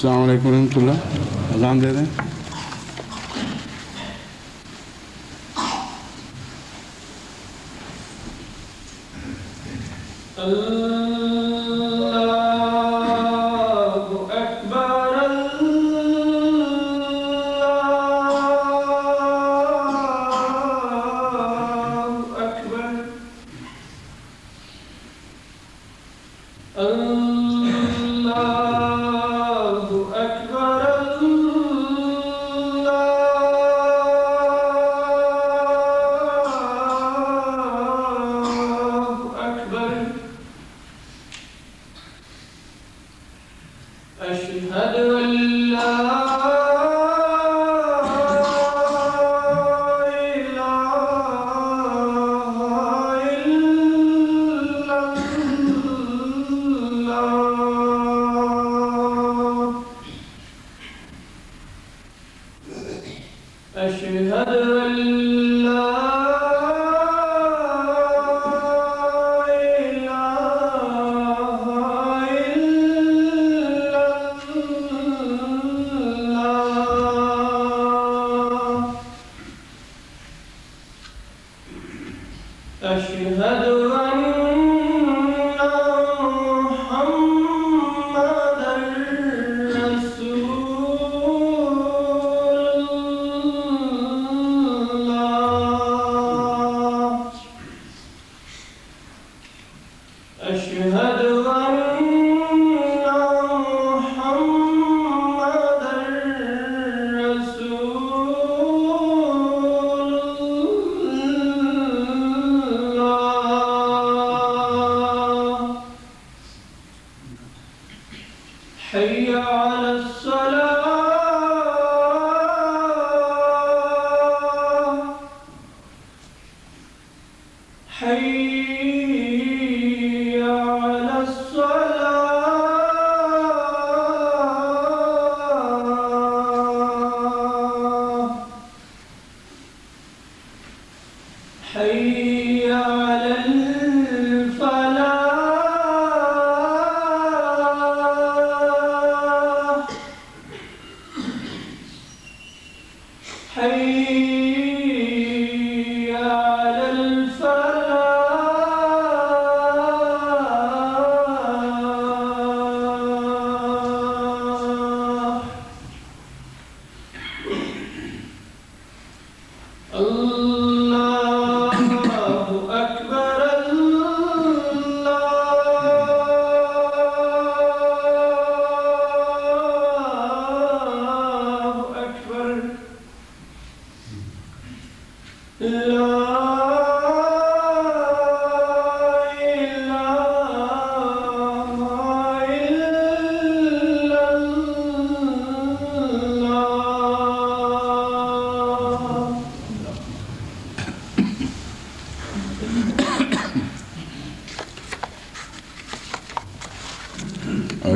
السلام علیکم ورحمۃ اللہ. اذان دے دیں.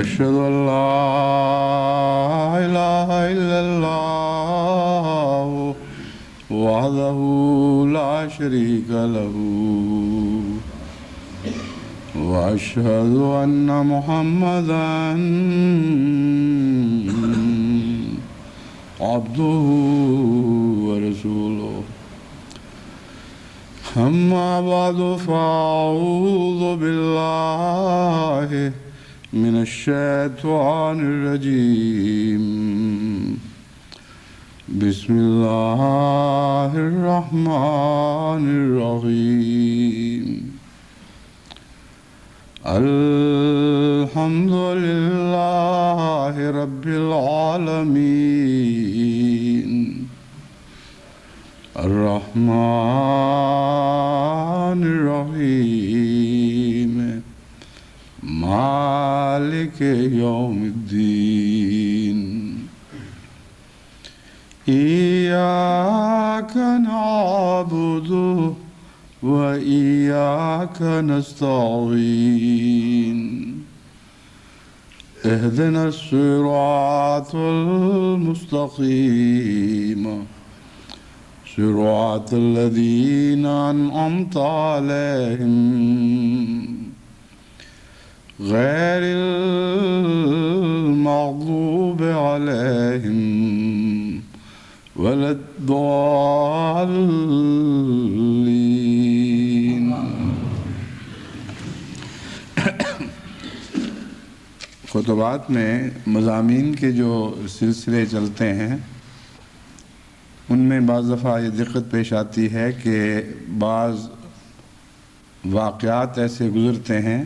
أشهد أن لا إله إلا الله وحده لا شريك له وأشهد أن محمدا عبده ورسوله. أما بعد فأعوذ بالله من الشيطان الرجيم. بسم الله الرحمن الرحيم. الحمد لله رب العالمين الرحمن الرحيم مالك يوم الدين. إياك نعبد وإياك نستعين. اهدنا الصراط المستقيم صراط الذين أنعمت عليهم غير المغضوب عليهم ولا الضالين. خطبات میں مضامین کے جو سلسلے چلتے ہیں ان میں بعض دفعہ یہ دقت پیش آتی ہے کہ بعض واقعات ایسے گزرتے ہیں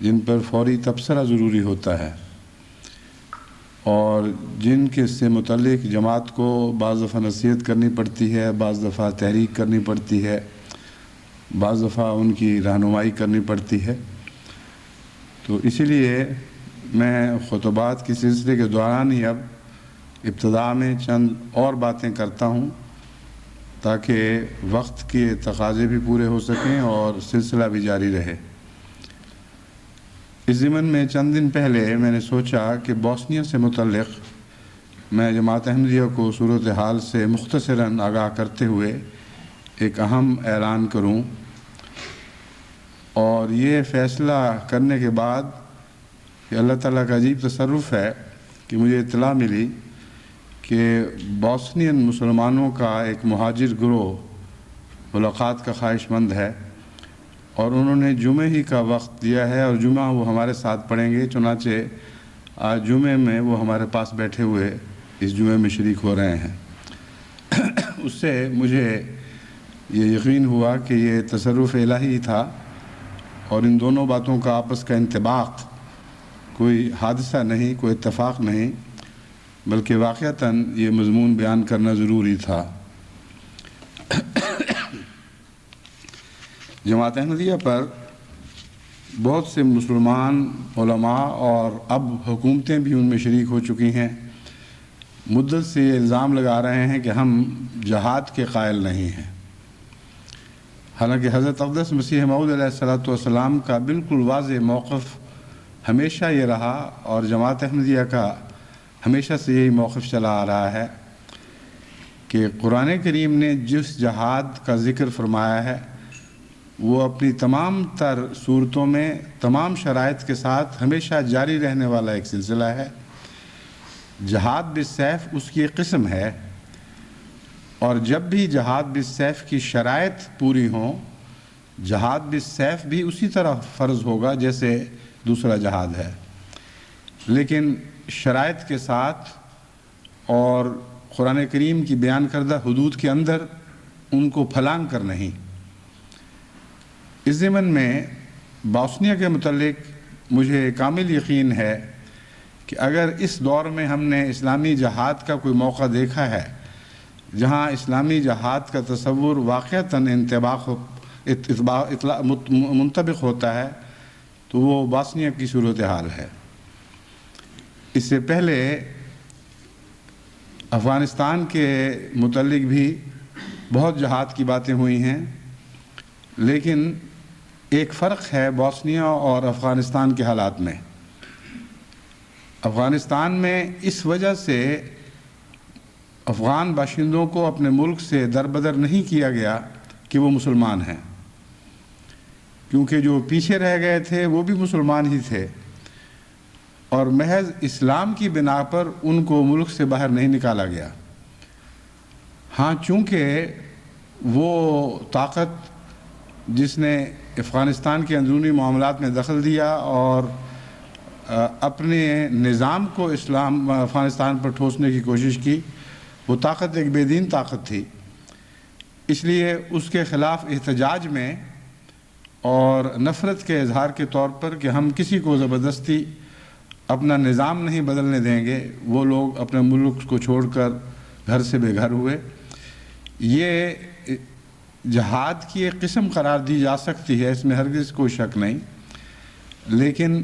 جن پر فوری تبصرہ ضروری ہوتا ہے، اور جن کے سے متعلق جماعت کو بعض دفعہ نصیحت کرنی پڑتی ہے، بعض دفعہ تحریک کرنی پڑتی ہے، بعض دفعہ ان کی رہنمائی کرنی پڑتی ہے. تو اسی لیے میں خطبات کی سلسلے کے دوران ہی اب ابتدا میں چند اور باتیں کرتا ہوں تاکہ وقت کے تقاضے بھی پورے ہو سکیں اور سلسلہ بھی جاری رہے. اس ضمن میں چند دن پہلے میں نے سوچا کہ بوسنیا سے متعلق میں جماعت احمدیہ کو صورتحال سے مختصراً آگاہ کرتے ہوئے ایک اہم اعلان کروں، اور یہ فیصلہ کرنے کے بعد کہ اللہ تعالیٰ کا عجیب تصرف ہے کہ مجھے اطلاع ملی کہ بوسنین مسلمانوں کا ایک مہاجر گروہ ملاقات کا خواہش مند ہے، اور انہوں نے جمعے ہی کا وقت دیا ہے اور جمعہ وہ ہمارے ساتھ پڑھیں گے. چنانچہ آج جمعے میں وہ ہمارے پاس بیٹھے ہوئے اس جمعے میں شریک ہو رہے ہیں. اس سے مجھے یہ یقین ہوا کہ یہ تصرف الہی تھا، اور ان دونوں باتوں کا آپس کا انطباق کوئی حادثہ نہیں، کوئی اتفاق نہیں، بلکہ واقعتاً یہ مضمون بیان کرنا ضروری تھا. جماعت احمدیہ پر بہت سے مسلمان علماء اور اب حکومتیں بھی ان میں شریک ہو چکی ہیں، مدت سے یہ الزام لگا رہے ہیں کہ ہم جہاد کے قائل نہیں ہیں. حالانکہ حضرت اقدس مسیح موعود علیہ السلام کا بالکل واضح موقف ہمیشہ یہ رہا، اور جماعت احمدیہ کا ہمیشہ سے یہی موقف چلا آ رہا ہے کہ قرآن کریم نے جس جہاد کا ذکر فرمایا ہے وہ اپنی تمام تر صورتوں میں تمام شرائط کے ساتھ ہمیشہ جاری رہنے والا ایک سلسلہ ہے. جہاد بالسیف اس کی ایک قسم ہے، اور جب بھی جہاد بالسیف کی شرائط پوری ہوں، جہاد بالسیف بھی اسی طرح فرض ہوگا جیسے دوسرا جہاد ہے، لیکن شرائط کے ساتھ اور قرآن کریم کی بیان کردہ حدود کے اندر ان کو پھلانگ کر نہیں. اس ضمن میں بوسنیا کے متعلق مجھے کامل یقین ہے کہ اگر اس دور میں ہم نے اسلامی جہاد کا کوئی موقع دیکھا ہے جہاں اسلامی جہاد کا تصور واقعتاً منطبق ہوتا ہے تو وہ بوسنیا کی صورتحال ہے. اس سے پہلے افغانستان کے متعلق بھی بہت جہاد کی باتیں ہوئی ہیں، لیکن ایک فرق ہے بوسنیا اور افغانستان کے حالات میں. افغانستان میں اس وجہ سے افغان باشندوں کو اپنے ملک سے دربدر نہیں کیا گیا کہ وہ مسلمان ہیں، کیونکہ جو پیچھے رہ گئے تھے وہ بھی مسلمان ہی تھے، اور محض اسلام کی بنا پر ان کو ملک سے باہر نہیں نکالا گیا. ہاں، چونکہ وہ طاقت جس نے افغانستان کے اندرونی معاملات میں دخل دیا اور اپنے نظام کو افغانستان پر ٹھوسنے کی کوشش کی، وہ طاقت ایک بے دین طاقت تھی. اس لیے اس کے خلاف احتجاج میں اور نفرت کے اظہار کے طور پر کہ ہم کسی کو زبردستی اپنا نظام نہیں بدلنے دیں گے، وہ لوگ اپنے ملک کو چھوڑ کر گھر سے بے گھر ہوئے. یہ جہاد کی ایک قسم قرار دی جا سکتی ہے، اس میں ہرگز کوئی شک نہیں، لیکن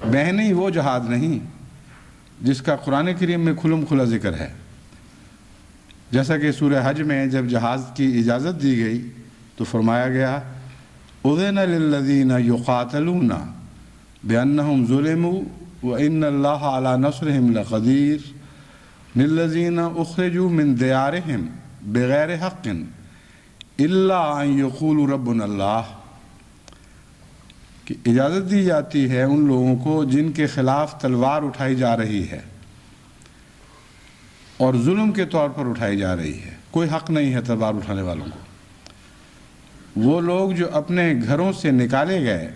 بہنی وہ جہاد نہیں جس کا قرآن کریم میں کھلم کھلا ذکر ہے. جیسا کہ سورہ حج میں جب جہاد کی اجازت دی گئی تو فرمایا گیا اذن للذین یقاتلون بأنہم ظلموا وإن اللہ علی نصرہم لقدیر للذین اخرجوا من دیارہم بغیر حق الا ان یقولوا ربنا اللہ، کہ اجازت دی جاتی ہے ان لوگوں کو جن کے خلاف تلوار اٹھائی جا رہی ہے، اور ظلم کے طور پر اٹھائی جا رہی ہے۔ کوئی حق نہیں ہے تلوار اٹھانے والوں کو۔ وہ لوگ جو اپنے گھروں سے نکالے گئے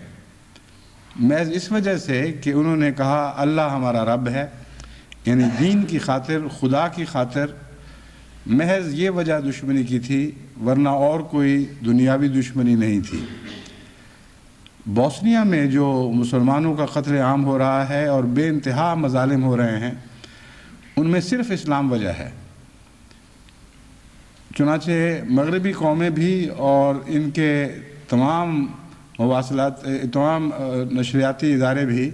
محض اس وجہ سے کہ انہوں نے کہا اللہ ہمارا رب ہے، یعنی دین کی خاطر، خدا کی خاطر، محض یہ وجہ دشمنی کی تھی، ورنہ اور کوئی دنیاوی دشمنی نہیں تھی۔ بوسنیا میں جو مسلمانوں کا قتل عام ہو رہا ہے اور بے انتہا مظالم ہو رہے ہیں، ان میں صرف اسلام وجہ ہے۔ چنانچہ مغربی قومیں بھی اور ان کے تمام تمام نشریاتی ادارے بھی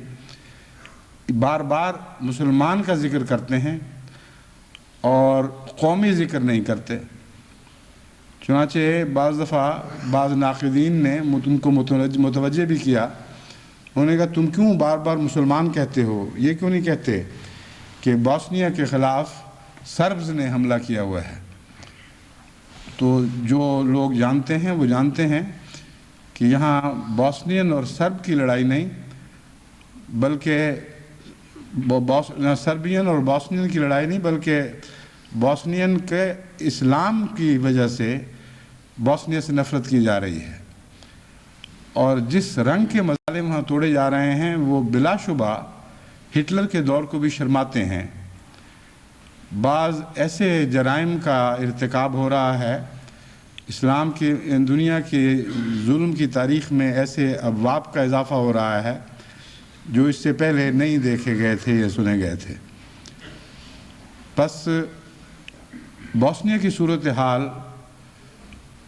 بار بار مسلمان کا ذکر کرتے ہیں اور قومی ذکر نہیں کرتے۔ چنانچہ بعض دفعہ بعض ناقدین نے ان کو متوجہ بھی کیا، انہوں نے کہا تم کیوں بار بار مسلمان کہتے ہو، یہ کیوں نہیں کہتے کہ بوسنیا کے خلاف سربز نے حملہ کیا ہوا ہے۔ تو جو لوگ جانتے ہیں وہ جانتے ہیں کہ یہاں بوسنین اور سرب کی لڑائی نہیں، بلکہ سربین اور بوسنین کی لڑائی نہیں، بلکہ بوسنین کے اسلام کی وجہ سے بوسنیا سے نفرت کی جا رہی ہے۔ اور جس رنگ کے مظالم وہاں توڑے جا رہے ہیں وہ بلا شبہ ہٹلر کے دور کو بھی شرماتے ہیں۔ بعض ایسے جرائم کا ارتکاب ہو رہا ہے، اسلام کی دنیا کی ظلم کی تاریخ میں ایسے ابواب کا اضافہ ہو رہا ہے جو اس سے پہلے نہیں دیکھے گئے تھے یا سنے گئے تھے۔ بس بوسنیا کی صورتحال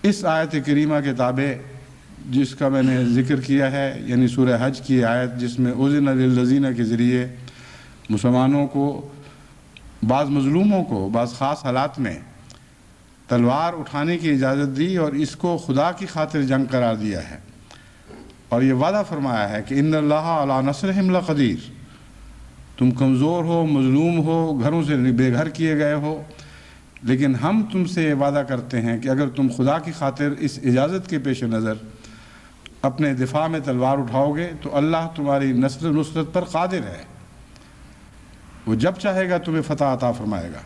اس آیت کریمہ کے تابع جس کا میں نے ذکر کیا ہے، یعنی سورہ حج کی آیت جس میں اذن للذین کے ذریعے مسلمانوں کو، بعض مظلوموں کو بعض خاص حالات میں تلوار اٹھانے کی اجازت دی اور اس کو خدا کی خاطر جنگ قرار دیا ہے، اور یہ وعدہ فرمایا ہے کہ ان اللہ علی نصرہم لقدیر، تم کمزور ہو، مظلوم ہو، گھروں سے بے گھر کیے گئے ہو، لیکن ہم تم سے یہ وعدہ کرتے ہیں کہ اگر تم خدا کی خاطر اس اجازت کے پیش نظر اپنے دفاع میں تلوار اٹھاؤ گے تو اللہ تمہاری نصرت پر قادر ہے، وہ جب چاہے گا تمہیں فتح عطا فرمائے گا۔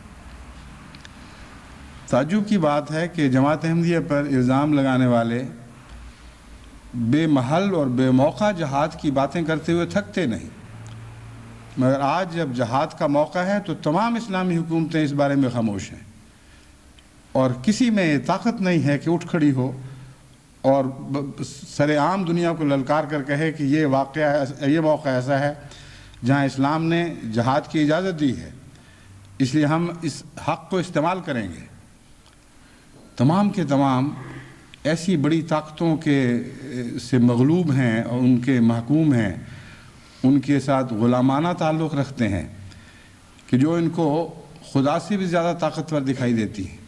تعجب کی بات ہے کہ جماعت احمدیہ پر الزام لگانے والے بے محل اور بے موقع جہاد کی باتیں کرتے ہوئے تھکتے نہیں، مگر آج جب جہاد کا موقع ہے تو تمام اسلامی حکومتیں اس بارے میں خاموش ہیں، اور کسی میں طاقت نہیں ہے کہ اٹھ کھڑی ہو اور سر عام دنیا کو للکار کر کہے کہ یہ موقع ایسا ہے جہاں اسلام نے جہاد کی اجازت دی ہے، اس لیے ہم اس حق کو استعمال کریں گے۔ تمام کے تمام ایسی بڑی طاقتوں سے مغلوب ہیں اور ان کے محکوم ہیں، ان کے ساتھ غلامانہ تعلق رکھتے ہیں کہ جو ان کو خدا سے بھی زیادہ طاقتور دکھائی دیتی ہیں،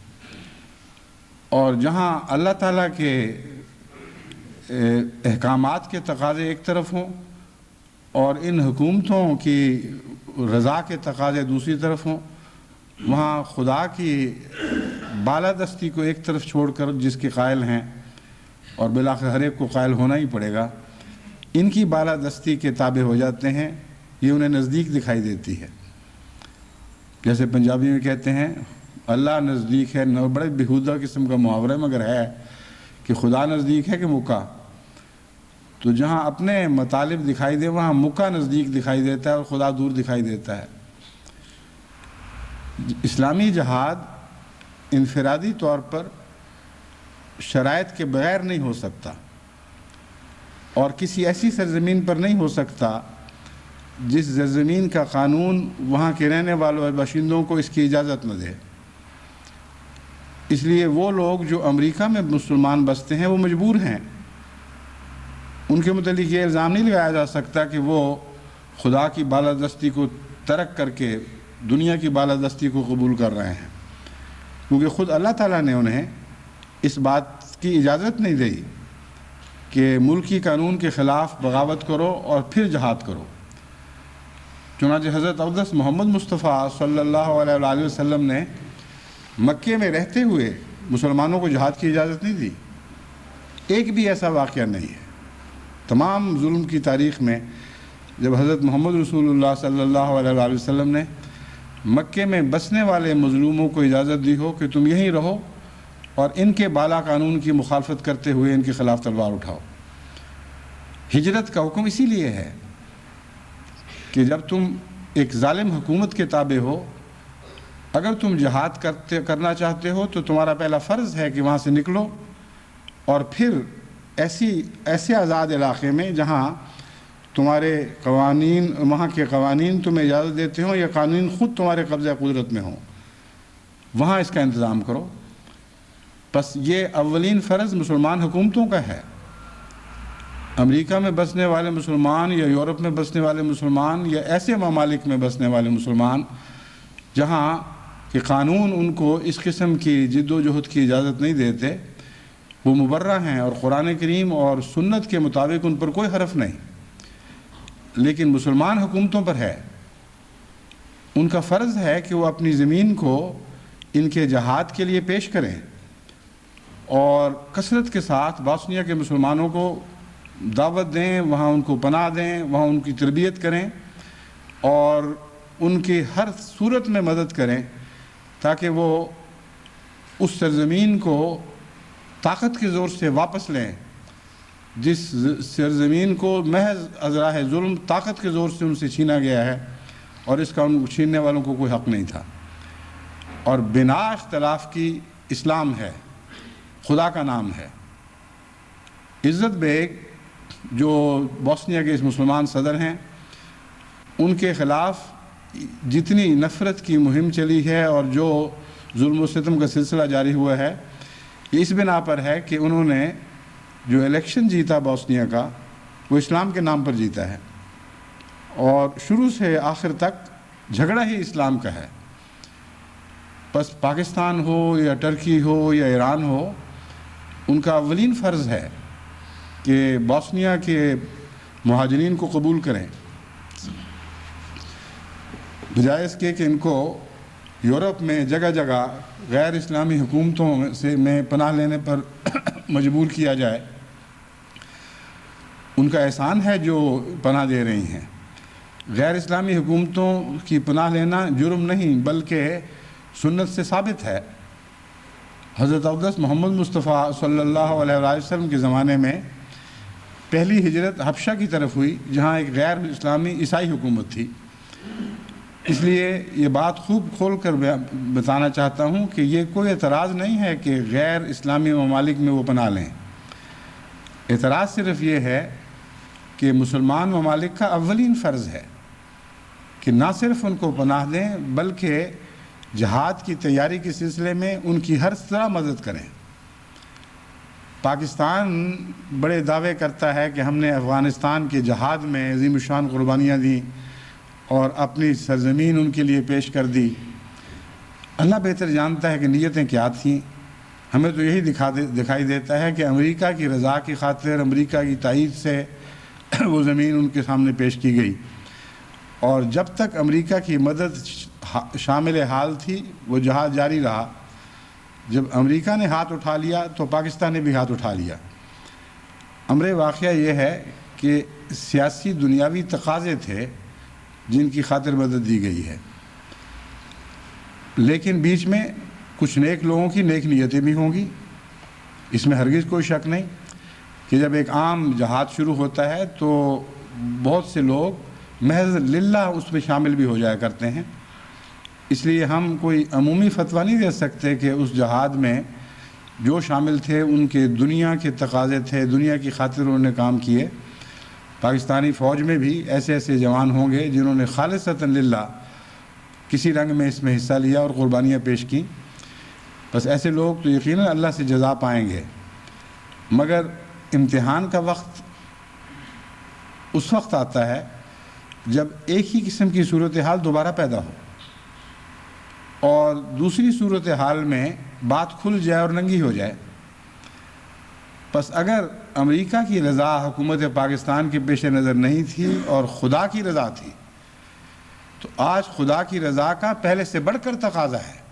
اور جہاں اللہ تعالیٰ کے احکامات کے تقاضے ایک طرف ہوں اور ان حکومتوں کی رضا کے تقاضے دوسری طرف ہوں، وہاں خدا کی بالادستی کو ایک طرف چھوڑ کر جس کے قائل ہیں، اور بالآخر ہر ایک کو قائل ہونا ہی پڑے گا، ان کی بالادستی کے تابع ہو جاتے ہیں، یہ انہیں نزدیک دکھائی دیتی ہے۔ جیسے پنجابی میں کہتے ہیں اللہ نزدیک ہے، بڑے بیہودہ قسم کا محاورہ مگر ہے کہ خدا نزدیک ہے کہ مکہ، تو جہاں اپنے مطالب دکھائی دے وہاں مکہ نزدیک دکھائی دیتا ہے اور خدا دور دکھائی دیتا ہے۔ اسلامی جہاد انفرادی طور پر شرائط کے بغیر نہیں ہو سکتا، اور کسی ایسی سرزمین پر نہیں ہو سکتا جس سرزمین کا قانون وہاں کے رہنے والوں اور باشندوں کو اس کی اجازت نہ دے۔ اس لیے وہ لوگ جو امریکہ میں مسلمان بستے ہیں وہ مجبور ہیں، ان کے متعلق یہ الزام نہیں لگایا جا سکتا کہ وہ خدا کی بالادستی کو ترک کر کے دنیا کی بالادستی کو قبول کر رہے ہیں، کیونکہ خود اللہ تعالیٰ نے انہیں اس بات کی اجازت نہیں دی کہ ملکی قانون کے خلاف بغاوت کرو اور پھر جہاد کرو۔ چنانچہ حضرت اقدس محمد مصطفیٰ صلی اللہ علیہ وآلہ وسلم نے مکے میں رہتے ہوئے مسلمانوں کو جہاد کی اجازت نہیں دی، ایک بھی ایسا واقعہ نہیں ہے۔ تمام ظلم کی تاریخ میں جب حضرت محمد رسول اللہ صلی اللہ علیہ وآلہ وسلم نے مکے میں بسنے والے مظلوموں کو اجازت دی ہو کہ تم یہیں رہو اور ان کے بالا قانون کی مخالفت کرتے ہوئے ان کے خلاف تلوار اٹھاؤ۔ ہجرت کا حکم اسی لیے ہے کہ جب تم ایک ظالم حکومت کے تابع ہو، اگر تم جہاد کرنا چاہتے ہو تو تمہارا پہلا فرض ہے کہ وہاں سے نکلو، اور پھر ایسے آزاد علاقے میں جہاں تمہارے قوانین، وہاں کے قوانین تمہیں اجازت دیتے ہوں یا قانون خود تمہارے قبضہ قدرت میں ہوں، وہاں اس کا انتظام کرو۔ بس یہ اولین فرض مسلمان حکومتوں کا ہے۔ امریکہ میں بسنے والے مسلمان یا یورپ میں بسنے والے مسلمان یا ایسے ممالک میں بسنے والے مسلمان جہاں کہ قانون ان کو اس قسم کی جد و جہد کی اجازت نہیں دیتے، وہ مبرہ ہیں، اور قرآن کریم اور سنت کے مطابق ان پر کوئی حرف نہیں۔ لیکن مسلمان حکومتوں پر ہے، ان کا فرض ہے کہ وہ اپنی زمین کو ان کے جہاد کے لیے پیش کریں اور کثرت کے ساتھ باسنیا کے مسلمانوں کو دعوت دیں، وہاں ان کو پناہ دیں، وہاں ان کی تربیت کریں اور ان کی ہر صورت میں مدد کریں تاکہ وہ اس سرزمین کو طاقت کے زور سے واپس لیں جس سرزمین کو محض ازراہ ظلم طاقت کے زور سے ان سے چھینا گیا ہے، اور اس کا ان چھیننے والوں کو کوئی حق نہیں تھا۔ اور بنا اختلاف کی اسلام ہے، خدا کا نام ہے۔ عزت بیگ جو بوسنیا کے اس مسلمان صدر ہیں، ان کے خلاف جتنی نفرت کی مہم چلی ہے اور جو ظلم و ستم کا سلسلہ جاری ہوا ہے، یہ اس بنا پر ہے کہ انہوں نے جو الیکشن جیتا بوسنیا کا، وہ اسلام کے نام پر جیتا ہے، اور شروع سے آخر تک جھگڑا ہی اسلام کا ہے۔ بس پاکستان ہو یا ٹرکی ہو یا ایران ہو، ان کا اولین فرض ہے کہ بوسنیا کے مہاجرین کو قبول کریں، بجائے اس کے کہ ان کو یورپ میں جگہ جگہ غیر اسلامی حکومتوں میں پناہ لینے پر مجبور کیا جائے۔ ان کا احسان ہے جو پناہ دے رہی ہیں۔ غیر اسلامی حکومتوں کی پناہ لینا جرم نہیں بلکہ سنت سے ثابت ہے۔ حضرت اقدس محمد مصطفیٰ صلی اللہ علیہ وآلہ وسلم کے زمانے میں پہلی ہجرت حبشہ کی طرف ہوئی، جہاں ایک غیر اسلامی عیسائی حکومت تھی۔ اس لیے یہ بات خوب کھول کر بتانا چاہتا ہوں کہ یہ کوئی اعتراض نہیں ہے کہ غیر اسلامی ممالک میں وہ پناہ لیں۔ اعتراض صرف یہ ہے کہ مسلمان ممالک کا اولین فرض ہے کہ نہ صرف ان کو پناہ دیں بلکہ جہاد کی تیاری کے سلسلے میں ان کی ہر طرح مدد کریں۔ پاکستان بڑے دعوے کرتا ہے کہ ہم نے افغانستان کے جہاد میں عظیم الشان قربانیاں دیں اور اپنی سرزمین ان کے لیے پیش کر دی۔ اللہ بہتر جانتا ہے کہ نیتیں کیا تھیں۔ ہمیں تو یہی دکھائی دیتا ہے کہ امریکہ کی رضا کی خاطر، امریکہ کی تائید سے وہ زمین ان کے سامنے پیش کی گئی، اور جب تک امریکہ کی مدد شامل حال تھی وہ جہاد جاری رہا۔ جب امریکہ نے ہاتھ اٹھا لیا تو پاکستان نے بھی ہاتھ اٹھا لیا۔ امر واقعہ یہ ہے کہ سیاسی دنیاوی تقاضے تھے جن کی خاطر مدد دی گئی ہے، لیکن بیچ میں کچھ نیک لوگوں کی نیک نیتیں بھی ہوں گی، اس میں ہرگز کوئی شک نہیں کہ جب ایک عام جہاد شروع ہوتا ہے تو بہت سے لوگ محض للہ اس میں شامل بھی ہو جایا کرتے ہیں۔ اس لیے ہم کوئی عمومی فتویٰ نہیں دے سکتے کہ اس جہاد میں جو شامل تھے ان کے دنیا کے تقاضے تھے، دنیا کی خاطر انہوں نے کام کیے۔ پاکستانی فوج میں بھی ایسے ایسے جوان ہوں گے جنہوں نے خالصتاً للہ کسی رنگ میں اس میں حصہ لیا اور قربانیاں پیش کیں۔ بس ایسے لوگ تو یقیناً اللہ سے جزا پائیں گے، مگر امتحان کا وقت اس وقت آتا ہے جب ایک ہی قسم کی صورتحال دوبارہ پیدا ہو اور دوسری صورتحال میں بات کھل جائے اور ننگی ہو جائے۔ بس اگر امریکہ کی رضا حکومت پاکستان کے پیش نظر نہیں تھی اور خدا کی رضا تھی، تو آج خدا کی رضا کا پہلے سے بڑھ کر تقاضا ہے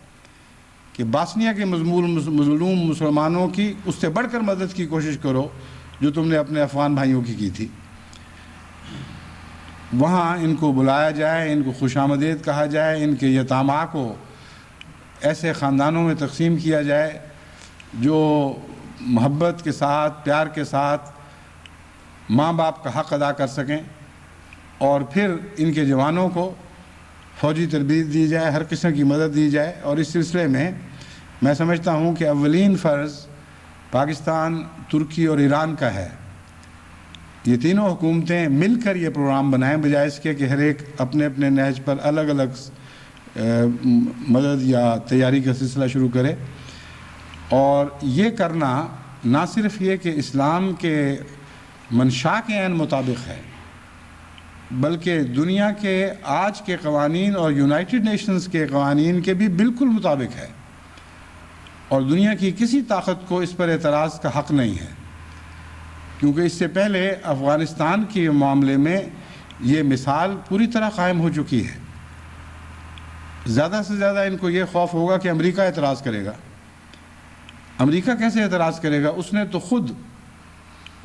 کہ باسنیا کے مظلوم مسلمانوں کی اس سے بڑھ کر مدد کی کوشش کرو جو تم نے اپنے افغان بھائیوں کی تھی۔ وہاں ان کو بلایا جائے، ان کو خوش آمدید کہا جائے، ان کے یتامہ کو ایسے خاندانوں میں تقسیم کیا جائے جو محبت کے ساتھ، پیار کے ساتھ ماں باپ کا حق ادا کر سکیں، اور پھر ان کے جوانوں کو فوجی تربیت دی جائے، ہر قسم کی مدد دی جائے۔ اور اس سلسلے میں سمجھتا ہوں کہ اولین فرض پاکستان، ترکی اور ایران کا ہے۔ یہ تینوں حکومتیں مل کر یہ پروگرام بنائیں، بجائے اس کے کہ ہر ایک اپنے اپنے نہج پر الگ الگ مدد یا تیاری کا سلسلہ شروع کرے۔ اور یہ کرنا نہ صرف یہ کہ اسلام کے منشا کے عین مطابق ہے، بلکہ دنیا کے آج کے قوانین اور یونائٹڈ نیشنز کے قوانین کے بھی بالکل مطابق ہے، اور دنیا کی کسی طاقت کو اس پر اعتراض کا حق نہیں ہے، کیونکہ اس سے پہلے افغانستان کے معاملے میں یہ مثال پوری طرح قائم ہو چکی ہے۔ زیادہ سے زیادہ ان کو یہ خوف ہوگا کہ امریکہ اعتراض کرے گا۔ امریکہ کیسے اعتراض کرے گا؟ اس نے تو خود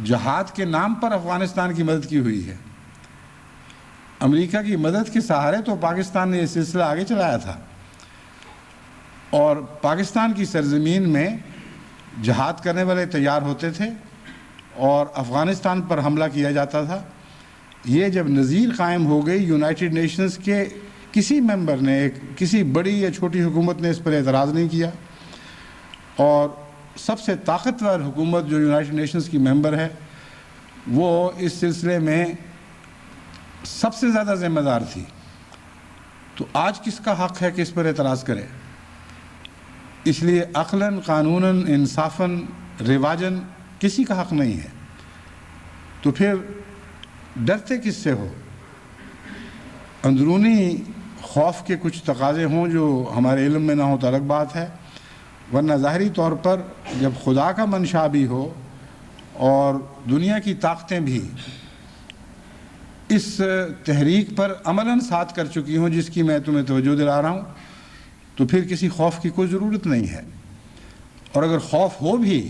جہاد کے نام پر افغانستان کی مدد کی ہوئی ہے۔ امریکہ کی مدد کے سہارے تو پاکستان نے یہ سلسلہ آگے چلایا تھا، اور پاکستان کی سرزمین میں جہاد کرنے والے تیار ہوتے تھے اور افغانستان پر حملہ کیا جاتا تھا۔ یہ جب نظیر قائم ہو گئی، یونائٹڈ نیشنز کے کسی ممبر نے، کسی بڑی یا چھوٹی حکومت نے اس پر اعتراض نہیں کیا، اور سب سے طاقتور حکومت جو یونائٹڈ نیشنز کی ممبر ہے وہ اس سلسلے میں سب سے زیادہ ذمہ دار تھی۔ تو آج کس کا حق ہے کہ اس پر اعتراض کرے؟ اس لیے عقلاً، قانوناً، انصافاً، رواجاً کسی کا حق نہیں ہے۔ تو پھر ڈرتے کس سے ہو؟ اندرونی خوف کے کچھ تقاضے ہوں جو ہمارے علم میں نہ ہو تو الگ بات ہے، ورنہ ظاہری طور پر جب خدا کا منشا بھی ہو اور دنیا کی طاقتیں بھی اس تحریک پر عملاً ساتھ کر چکی ہوں جس کی میں تمہیں توجہ دلا رہا ہوں، تو پھر کسی خوف کی کوئی ضرورت نہیں ہے۔ اور اگر خوف ہو بھی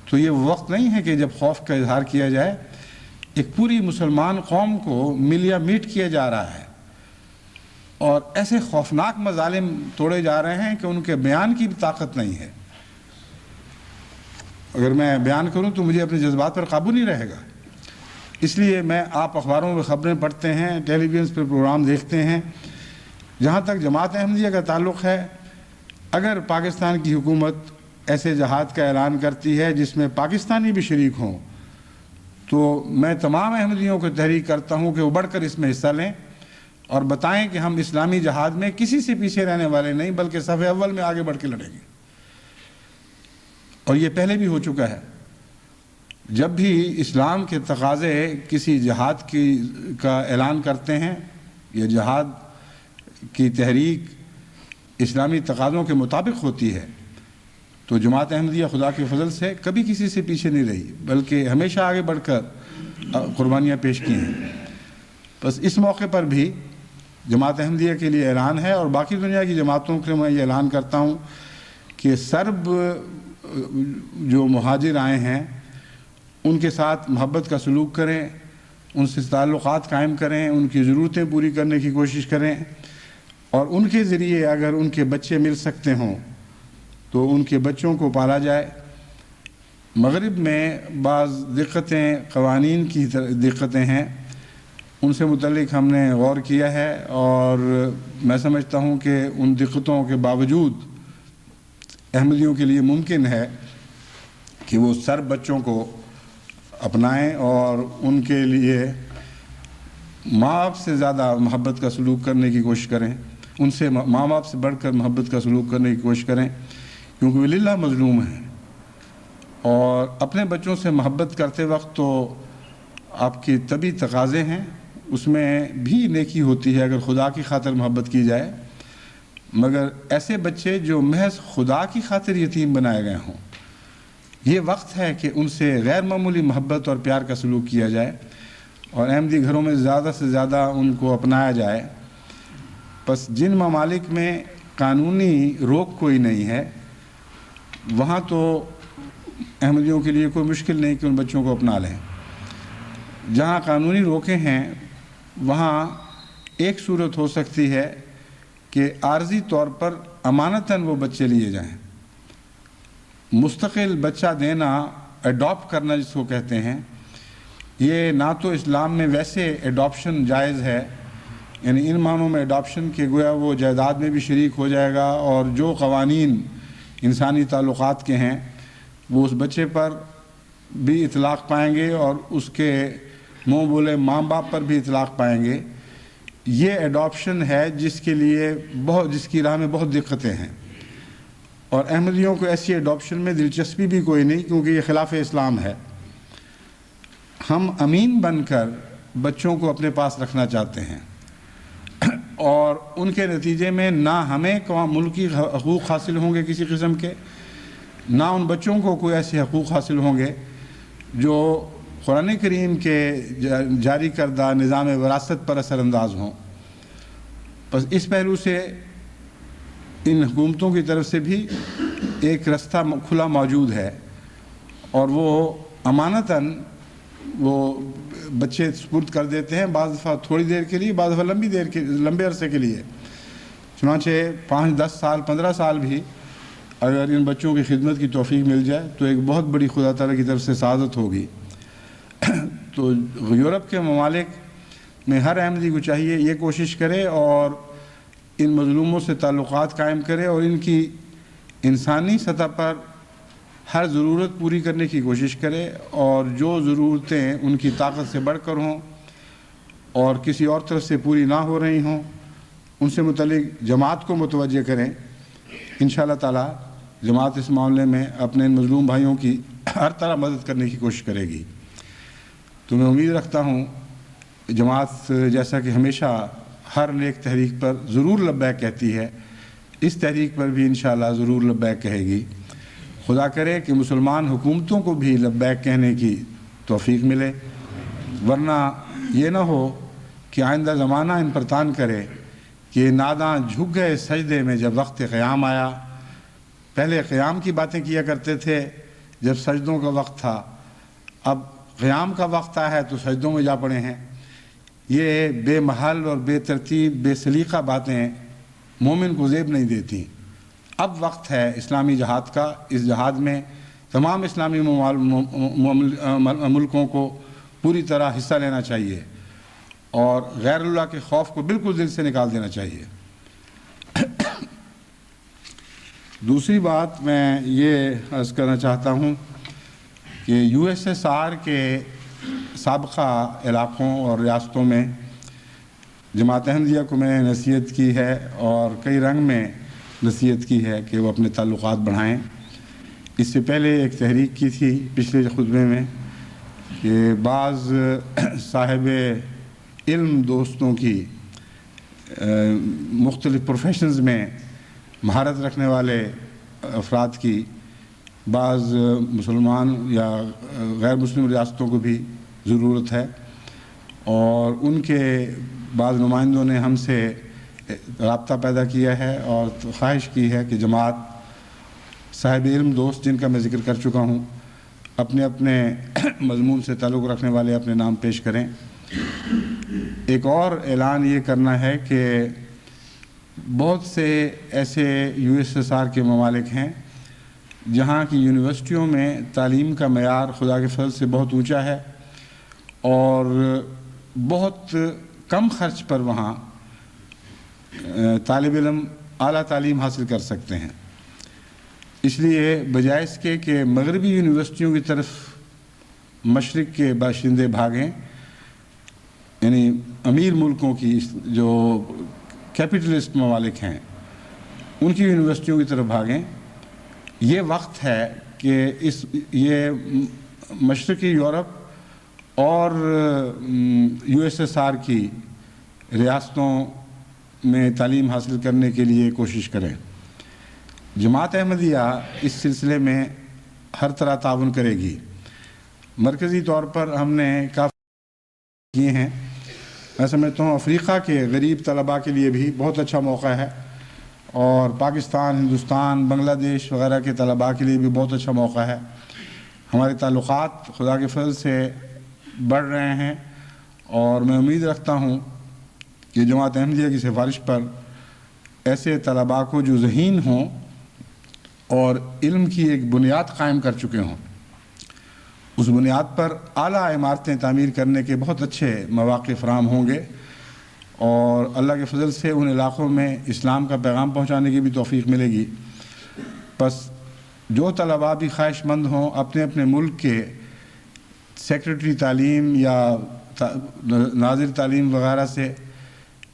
تو یہ وقت نہیں ہے کہ جب خوف کا اظہار کیا جائے۔ ایک پوری مسلمان قوم کو مل یا میٹ کیا جا رہا ہے، اور ایسے خوفناک مظالم توڑے جا رہے ہیں کہ ان کے بیان کی بھی طاقت نہیں ہے۔ اگر میں بیان کروں تو مجھے اپنے جذبات پر قابو نہیں رہے گا۔ اس لیے آپ اخباروں میں خبریں پڑھتے ہیں، ٹیلی ویژن پر پروگرام دیکھتے ہیں۔ جہاں تک جماعت احمدیہ کا تعلق ہے، اگر پاکستان کی حکومت ایسے جہاد کا اعلان کرتی ہے جس میں پاکستانی بھی شریک ہوں، تو میں تمام احمدیوں کو تحریک کرتا ہوں کہ وہ بڑھ کر اس میں حصہ لیں اور بتائیں کہ ہم اسلامی جہاد میں کسی سے پیچھے رہنے والے نہیں، بلکہ صف اول میں آگے بڑھ کے لڑیں گے۔ اور یہ پہلے بھی ہو چکا ہے۔ جب بھی اسلام کے تقاضے کسی جہاد کا اعلان کرتے ہیں، یہ جہاد کی تحریک اسلامی تقاضوں کے مطابق ہوتی ہے، تو جماعت احمدیہ خدا کے فضل سے کبھی کسی سے پیچھے نہیں رہی، بلکہ ہمیشہ آگے بڑھ کر قربانیاں پیش کی ہیں۔ بس اس موقع پر بھی جماعت احمدیہ کے لیے اعلان ہے، اور باقی دنیا کی جماعتوں کے لیے میں یہ اعلان کرتا ہوں کہ سرب جو مہاجر آئے ہیں ان کے ساتھ محبت کا سلوک کریں، ان سے تعلقات قائم کریں، ان کی ضرورتیں پوری کرنے کی کوشش کریں، اور ان کے ذریعے اگر ان کے بچے مل سکتے ہوں تو ان کے بچوں کو پالا جائے۔ مغرب میں بعض دقتیں، قوانین کی دقتیں ہیں، ان سے متعلق ہم نے غور کیا ہے، اور میں سمجھتا ہوں کہ ان دقتوں کے باوجود احمدیوں کے لیے ممکن ہے کہ وہ سرب بچوں کو اپنائیں اور ان کے لیے ماں باپ سے زیادہ محبت کا سلوک کرنے کی کوشش کریں، ان سے ماں باپ سے بڑھ کر محبت کا سلوک کرنے کی کوشش کریں، کیونکہ وہ للہ مظلوم ہیں۔ اور اپنے بچوں سے محبت کرتے وقت تو آپ کے طبی تقاضے ہیں، اس میں بھی نیکی ہوتی ہے اگر خدا کی خاطر محبت کی جائے، مگر ایسے بچے جو محض خدا کی خاطر یتیم بنائے گئے ہوں، یہ وقت ہے کہ ان سے غیر معمولی محبت اور پیار کا سلوک کیا جائے، اور احمدی گھروں میں زیادہ سے زیادہ ان کو اپنایا جائے۔ بس جن ممالک میں قانونی روک کوئی نہیں ہے، وہاں تو احمدیوں کے لیے کوئی مشکل نہیں کہ ان بچوں کو اپنا لیں۔ جہاں قانونی روکیں ہیں وہاں ایک صورت ہو سکتی ہے کہ عارضی طور پر امانتاً وہ بچے لیے جائیں. مستقل بچہ دینا، ایڈاپٹ کرنا جس کو کہتے ہیں، یہ نہ تو اسلام میں ویسے ایڈاپشن جائز ہے، یعنی ان معنوں میں ایڈاپشن کہ گویا وہ جائیداد میں بھی شریک ہو جائے گا اور جو قوانین انسانی تعلقات کے ہیں وہ اس بچے پر بھی اطلاق پائیں گے اور اس کے منہ بولے ماں باپ پر بھی اطلاق پائیں گے. یہ ایڈاپشن ہے جس کے لیے جس کی راہ میں بہت دقتیں ہیں، اور احمدیوں کو ایسی ایڈاپشن میں دلچسپی بھی کوئی نہیں، کیونکہ یہ خلاف اسلام ہے. ہم امین بن کر بچوں کو اپنے پاس رکھنا چاہتے ہیں، اور ان کے نتیجے میں نہ ہمیں ملکی حقوق حاصل ہوں گے کسی قسم کے، نہ ان بچوں کو کوئی ایسے حقوق حاصل ہوں گے جو قرآن کریم کے جاری کردہ نظام وراثت پر اثر انداز ہوں. بس اس پہلو سے ان حکومتوں کی طرف سے بھی ایک رستہ کھلا موجود ہے، اور وہ امانتاً وہ بچے سپرد کر دیتے ہیں، بعض دفعہ تھوڑی دیر کے لیے، بعض دفعہ لمبے عرصے کے لیے. چنانچہ 5 10 سال 15 سال بھی اگر ان بچوں کی خدمت کی توفیق مل جائے تو ایک بہت بڑی خدا تعالیٰ کی طرف سے سعادت ہوگی. تو یورپ کے ممالک میں ہر احمدی کو چاہیے یہ کوشش کرے اور ان مظلوموں سے تعلقات قائم کرے اور ان کی انسانی سطح پر ہر ضرورت پوری کرنے کی کوشش کرے، اور جو ضرورتیں ان کی طاقت سے بڑھ کر ہوں اور کسی اور طرف سے پوری نہ ہو رہی ہوں ان سے متعلق جماعت کو متوجہ کریں. انشاءاللہ تعالی جماعت اس معاملے میں اپنے مظلوم بھائیوں کی ہر طرح مدد کرنے کی کوشش کرے گی. تو میں امید رکھتا ہوں جماعت جیسا کہ ہمیشہ ہر نیک تحریک پر ضرور لبیک کہتی ہے، اس تحریک پر بھی انشاءاللہ ضرور لبیک کہے گی. خدا کرے کہ مسلمان حکومتوں کو بھی لبیک کہنے کی توفیق ملے، ورنہ یہ نہ ہو کہ آئندہ زمانہ ان پر تان کرے کہ ناداں جھک گئے سجدے میں جب وقت قیام آیا. پہلے قیام کی باتیں کیا کرتے تھے جب سجدوں کا وقت تھا، اب قیام کا وقت آیا ہے تو سجدوں میں جا پڑے ہیں. یہ بے محل اور بے ترتیب بے سلیقہ باتیں مومن کو زیب نہیں دیتی. اب وقت ہے اسلامی جہاد کا. اس جہاد میں تمام اسلامی ملکوں کو پوری طرح حصہ لینا چاہیے اور غیر اللہ کے خوف کو بالکل دل سے نکال دینا چاہیے. دوسری بات میں یہ عرض کرنا چاہتا ہوں کہ USSR کے سابقہ علاقوں اور ریاستوں میں جماعت احمدیہ کو میں نے نصیحت کی ہے اور کئی رنگ میں نصیحت کی ہے کہ وہ اپنے تعلقات بڑھائیں. اس سے پہلے ایک تحریک کی تھی پچھلے خطبے میں کہ بعض صاحب علم دوستوں کی مختلف پروفیشنز میں مہارت رکھنے والے افراد کی بعض مسلمان یا غیر مسلم ریاستوں کو بھی ضرورت ہے، اور ان کے بعض نمائندوں نے ہم سے رابطہ پیدا کیا ہے اور خواہش کی ہے کہ جماعت صاحب علم دوست جن کا میں ذکر کر چکا ہوں اپنے اپنے مضمون سے تعلق رکھنے والے اپنے نام پیش کریں. ایک اور اعلان یہ کرنا ہے کہ بہت سے ایسے USSR کے ممالک ہیں جہاں کی یونیورسٹیوں میں تعلیم کا معیار خدا کے فضل سے بہت اونچا ہے اور بہت کم خرچ پر وہاں طالب علم اعلیٰ تعلیم حاصل کر سکتے ہیں. اس لیے بجائے اس کے کہ مغربی یونیورسٹیوں کی طرف مشرق کے باشندے بھاگیں، یعنی امیر ملکوں کی جو کیپٹلسٹ ممالک ہیں ان کی یونیورسٹیوں کی طرف بھاگیں. یہ وقت ہے کہ یہ مشرقی یورپ اور USSR کی ریاستوں میں تعلیم حاصل کرنے کے لیے کوشش کریں. جماعت احمدیہ اس سلسلے میں ہر طرح تعاون کرے گی. مرکزی طور پر ہم نے کافی کیے ہیں. میں سمجھتا ہوں افریقہ کے غریب طلباء کے لیے بھی بہت اچھا موقع ہے، اور پاکستان، ہندوستان، بنگلہ دیش وغیرہ کے طلباء کے لیے بھی بہت اچھا موقع ہے. ہمارے تعلقات خدا کے فضل سے بڑھ رہے ہیں اور میں امید رکھتا ہوں کہ جماعت احمدیہ کی سفارش پر ایسے طلباء کو جو ذہین ہوں اور علم کی ایک بنیاد قائم کر چکے ہوں، اس بنیاد پر اعلیٰ عمارتیں تعمیر کرنے کے بہت اچھے مواقع فراہم ہوں گے، اور اللہ کے فضل سے ان علاقوں میں اسلام کا پیغام پہنچانے کی بھی توفیق ملے گی۔ بس جو طلباء بھی خواہش مند ہوں اپنے اپنے ملک کے سیکرٹری تعلیم یا ناظر تعلیم وغیرہ سے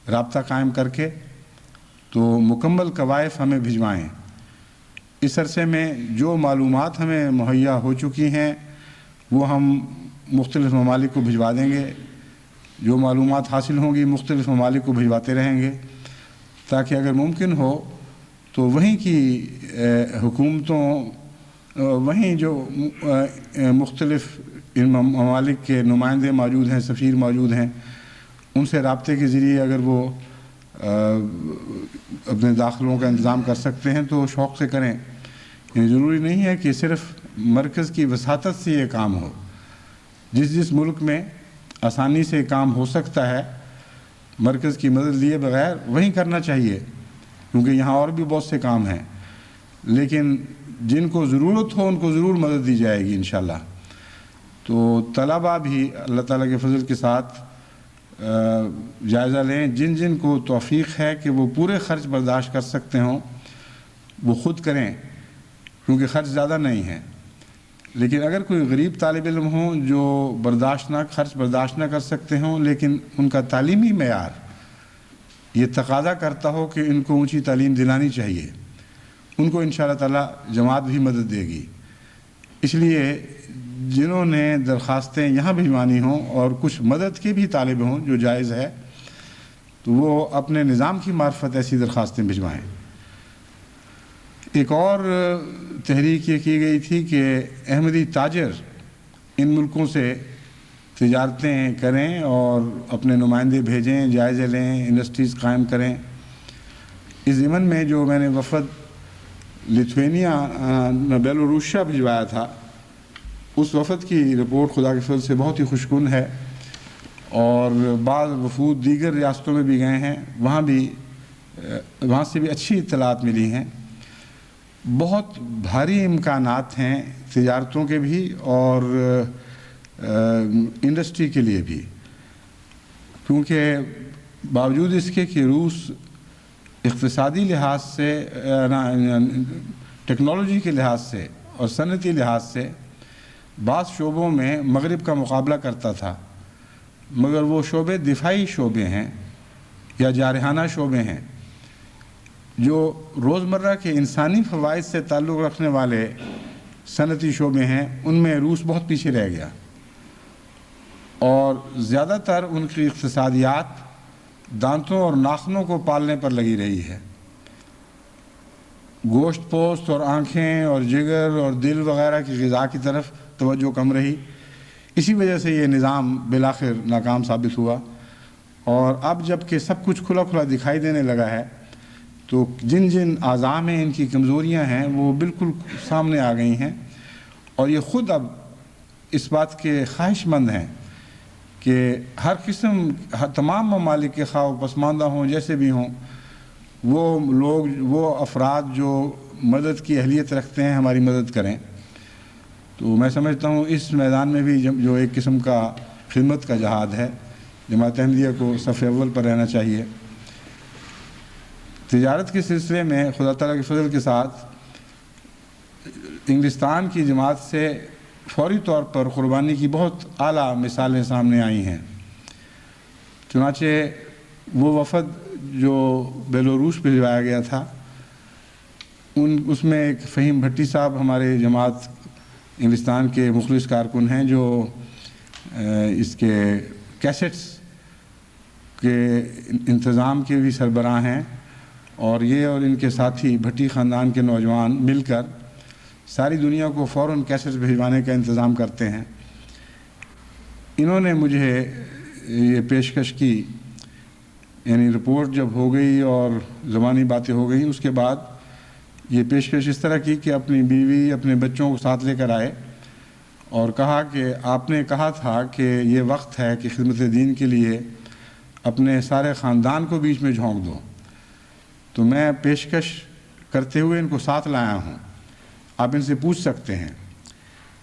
رابطہ قائم کر کے تو مکمل کوائف ہمیں بھجوائیں۔ اس عرصے میں جو معلومات ہمیں مہیا ہو چکی ہیں وہ ہم مختلف ممالک کو بھجوا دیں گے، جو معلومات حاصل ہوں گی مختلف ممالک کو بھجواتے رہیں گے، تاکہ اگر ممکن ہو تو وہیں کی حکومتوں، وہیں جو مختلف ان ممالک کے نمائندے موجود ہیں، سفیر موجود ہیں، ان سے رابطے کے ذریعے اگر وہ اپنے داخلوں کا انتظام کر سکتے ہیں تو شوق سے کریں۔ یہ ضروری نہیں ہے کہ صرف مرکز کی وساطت سے یہ کام ہو، جس ملک میں آسانی سے کام ہو سکتا ہے مرکز کی مدد لیے بغیر وہیں کرنا چاہیے، کیونکہ یہاں اور بھی بہت سے کام ہیں، لیکن جن کو ضرورت ہو ان کو ضرور مدد دی جائے گی انشاءاللہ۔ تو طلباء بھی اللہ تعالیٰ کے فضل کے ساتھ جائزہ لیں، جن کو توفیق ہے کہ وہ پورے خرچ برداشت کر سکتے ہوں وہ خود کریں، کیونکہ خرچ زیادہ نہیں ہے۔ لیکن اگر کوئی غریب طالب علم ہوں جو خرچ برداشت نہ کر سکتے ہوں، لیکن ان کا تعلیمی معیار یہ تقاضا کرتا ہو کہ ان کو اونچی تعلیم دلانی چاہیے، ان کو انشاءاللہ تعالیٰ جماعت بھی مدد دے گی۔ اس لیے جنہوں نے درخواستیں یہاں بھجوانی ہوں اور کچھ مدد کے بھی طالب ہوں جو جائز ہے، تو وہ اپنے نظام کی معرفت ایسی درخواستیں بھجوائیں۔ ایک اور تحریک یہ کی گئی تھی کہ احمدی تاجر ان ملکوں سے تجارتیں کریں اور اپنے نمائندے بھیجیں، جائزے لیں، انڈسٹریز قائم کریں۔ اس ضمن میں جو میں نے وفد لیتھوینیا بیلوروشیا بھجوایا تھا، اس وفد کی رپورٹ خدا کے فضل سے بہت ہی خوشگوار ہے، اور بعض وفود دیگر ریاستوں میں بھی گئے ہیں، وہاں سے بھی اچھی اطلاعات ملی ہیں۔ بہت بھاری امکانات ہیں تجارتوں کے بھی اور انڈسٹری کے لیے بھی، کیونکہ باوجود اس کے کہ روس اقتصادی لحاظ سے، ٹیکنالوجی کے لحاظ سے اور صنعتی لحاظ سے بعض شعبوں میں مغرب کا مقابلہ کرتا تھا، مگر وہ شعبے دفاعی شعبے ہیں یا جارحانہ شعبے ہیں۔ جو روزمرہ کے انسانی فوائد سے تعلق رکھنے والے صنعتی شعبے ہیں ان میں روس بہت پیچھے رہ گیا، اور زیادہ تر ان کی اقتصادیات دانتوں اور ناخنوں کو پالنے پر لگی رہی ہے۔ گوشت پوست اور آنکھیں اور جگر اور دل وغیرہ کی غذا کی طرف توجہ کم رہی۔ اسی وجہ سے یہ نظام بالآخر ناکام ثابت ہوا، اور اب جب کہ سب کچھ کھلا کھلا دکھائی دینے لگا ہے تو جن اعضاء میں ان کی کمزوریاں ہیں وہ بالکل سامنے آ گئی ہیں، اور یہ خود اب اس بات کے خواہش مند ہیں کہ ہر قسم، تمام ممالک کے خواہ و پسماندہ ہوں جیسے بھی ہوں، وہ افراد جو مدد کی اہلیت رکھتے ہیں ہماری مدد کریں۔ تو میں سمجھتا ہوں اس میدان میں بھی جو ایک قسم کا خدمت کا جہاد ہے، جماعت احمدیہ کو صف اول پر رہنا چاہیے۔ تجارت کے سلسلے میں خدا تعالیٰ کے فضل کے ساتھ انگلستان کی جماعت سے فوری طور پر قربانی کی بہت اعلیٰ مثالیں سامنے آئی ہیں۔ چنانچہ وہ وفد جو بیلوروس بھجوایا گیا تھا، اس میں ایک فہیم بھٹی صاحب ہمارے جماعت انگلستان کے مخلص کارکن ہیں، جو اس کے کیسٹس کے انتظام کے بھی سربراہ ہیں، اور یہ اور ان کے ساتھی بھٹی خاندان کے نوجوان مل کر ساری دنیا کو فوراً کیسٹس بھجوانے کا انتظام کرتے ہیں۔ انہوں نے مجھے یہ پیشکش کی، یعنی رپورٹ جب ہو گئی اور زبانی باتیں ہو گئیں، اس کے بعد یہ پیشکش اس طرح کی کہ اپنی بیوی اپنے بچوں کو ساتھ لے کر آئے اور کہا کہ آپ نے کہا تھا کہ یہ وقت ہے کہ خدمت دین کے لیے اپنے سارے خاندان کو بیچ میں جھونک دو، تو میں پیشکش کرتے ہوئے ان کو ساتھ لایا ہوں۔ آپ ان سے پوچھ سکتے ہیں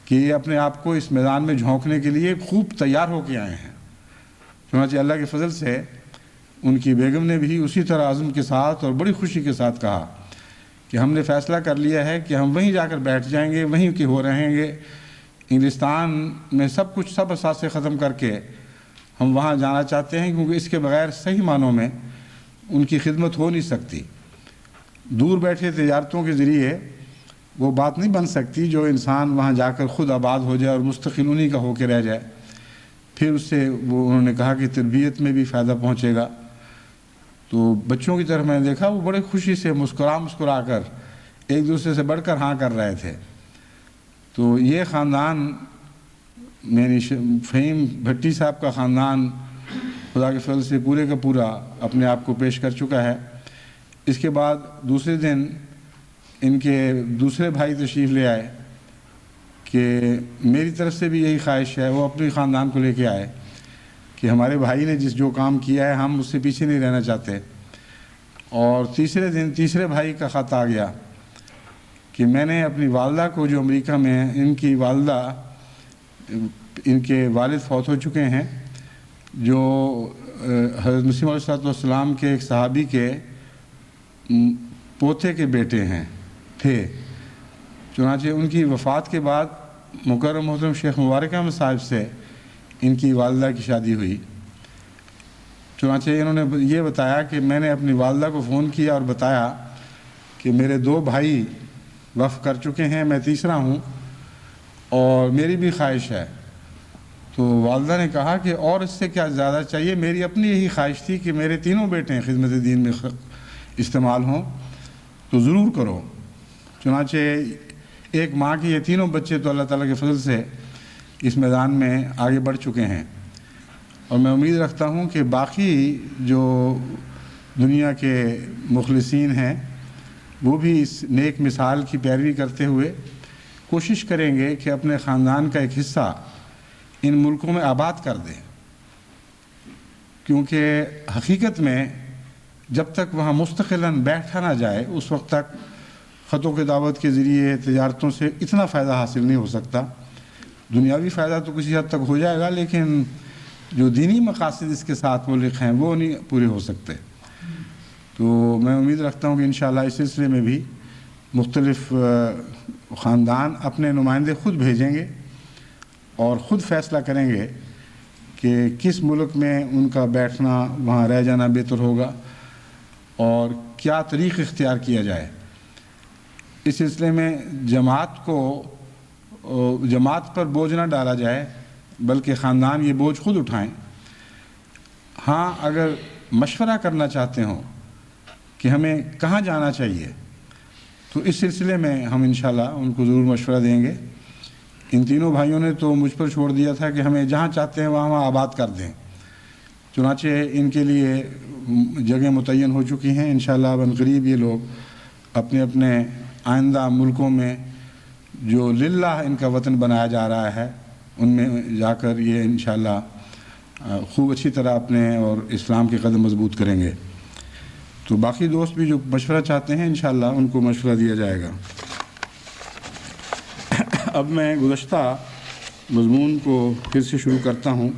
کہ یہ اپنے آپ کو اس میدان میں جھونکنے کے لیے خوب تیار ہو کے آئے ہیں۔ چنانچہ اللہ کے فضل سے ان کی بیگم نے بھی اسی طرح عزم کے ساتھ اور بڑی خوشی کے ساتھ کہا کہ ہم نے فیصلہ کر لیا ہے کہ ہم وہیں جا کر بیٹھ جائیں گے، وہیں کے ہو رہیں گے۔ انگلستان میں سب اثاثے ختم کر کے ہم وہاں جانا چاہتے ہیں، کیونکہ اس کے بغیر صحیح معنوں میں ان کی خدمت ہو نہیں سکتی۔ دور بیٹھے تجارتوں کے ذریعے وہ بات نہیں بن سکتی جو انسان وہاں جا کر خود آباد ہو جائے اور مستقل انہی کا ہو کے رہ جائے۔ پھر اس سے انہوں نے کہا کہ تربیت میں بھی فائدہ پہنچے گا۔ تو بچوں کی طرف میں نے دیکھا وہ بڑے خوشی سے مسکرا کر ایک دوسرے سے بڑھ کر ہاں کر رہے تھے۔ تو یہ خاندان یعنی فہیم بھٹی صاحب کا خاندان خدا کے فضل سے پورے کا پورا اپنے آپ کو پیش کر چکا ہے۔ اس کے بعد دوسرے دن ان کے دوسرے بھائی تشریف لے آئے کہ میری طرف سے بھی یہی خواہش ہے، وہ اپنے خاندان کو لے کے آئے کہ ہمارے بھائی نے جو کام کیا ہے ہم اس سے پیچھے نہیں رہنا چاہتے۔ اور تیسرے دن تیسرے بھائی کا خط آ گیا کہ میں نے اپنی والدہ کو جو امریکہ میں ان کی والدہ ان کے والد فوت ہو چکے ہیں، جو حضرت مسیح علیہ السلام کے ایک صحابی کے پوتے کے بیٹے تھے۔ چنانچہ ان کی وفات کے بعد مکرم محترم شیخ مبارک احمد صاحب سے ان کی والدہ کی شادی ہوئی۔ چنانچہ انہوں نے یہ بتایا کہ میں نے اپنی والدہ کو فون کیا اور بتایا کہ میرے 2 بھائی وفات کر چکے ہیں، میں تیسرا ہوں اور میری بھی خواہش ہے۔ تو والدہ نے کہا کہ اور اس سے کیا زیادہ چاہیے، میری اپنی یہی خواہش تھی کہ میرے تینوں بیٹے خدمت دین میں استعمال ہوں، تو ضرور کرو۔ چنانچہ ایک ماں کے یہ تینوں بچے تو اللہ تعالیٰ کے فضل سے اس میدان میں آگے بڑھ چکے ہیں، اور میں امید رکھتا ہوں کہ باقی جو دنیا کے مخلصین ہیں وہ بھی اس نیک مثال کی پیروی کرتے ہوئے کوشش کریں گے کہ اپنے خاندان کا ایک حصہ ان ملکوں میں آباد کر دیں، کیونکہ حقیقت میں جب تک وہاں مستقلاً بیٹھا نہ جائے اس وقت تک خطوں کی دعوت کے ذریعے تجارتوں سے اتنا فائدہ حاصل نہیں ہو سکتا۔ دنیاوی فائدہ تو کسی حد تک ہو جائے گا، لیکن جو دینی مقاصد اس کے ساتھ ملک ہیں وہ نہیں پورے ہو سکتے۔ تو میں امید رکھتا ہوں کہ انشاءاللہ اس سلسلے میں بھی مختلف خاندان اپنے نمائندے خود بھیجیں گے اور خود فیصلہ کریں گے کہ کس ملک میں ان کا بیٹھنا وہاں رہ جانا بہتر ہوگا اور کیا طریق اختیار کیا جائے۔ اس سلسلے میں جماعت پر بوجھ نہ ڈالا جائے، بلکہ خاندان یہ بوجھ خود اٹھائیں۔ ہاں اگر مشورہ کرنا چاہتے ہوں کہ ہمیں کہاں جانا چاہیے تو اس سلسلے میں ہم انشاءاللہ ان کو ضرور مشورہ دیں گے۔ ان تینوں بھائیوں نے تو مجھ پر چھوڑ دیا تھا کہ ہمیں جہاں چاہتے ہیں وہاں آباد کر دیں۔ چنانچہ ان کے لیے جگہ متعین ہو چکی ہیں، انشاءاللہ اب قریب یہ لوگ اپنے اپنے آئندہ ملکوں میں جو للہ ان کا وطن بنایا جا رہا ہے ان میں جا کر یہ انشاءاللہ خوب اچھی طرح اپنے اور اسلام کے قدم مضبوط کریں گے۔ تو باقی دوست بھی جو مشورہ چاہتے ہیں انشاءاللہ ان کو مشورہ دیا جائے گا۔ اب میں گزشتہ مضمون کو پھر سے شروع کرتا ہوں۔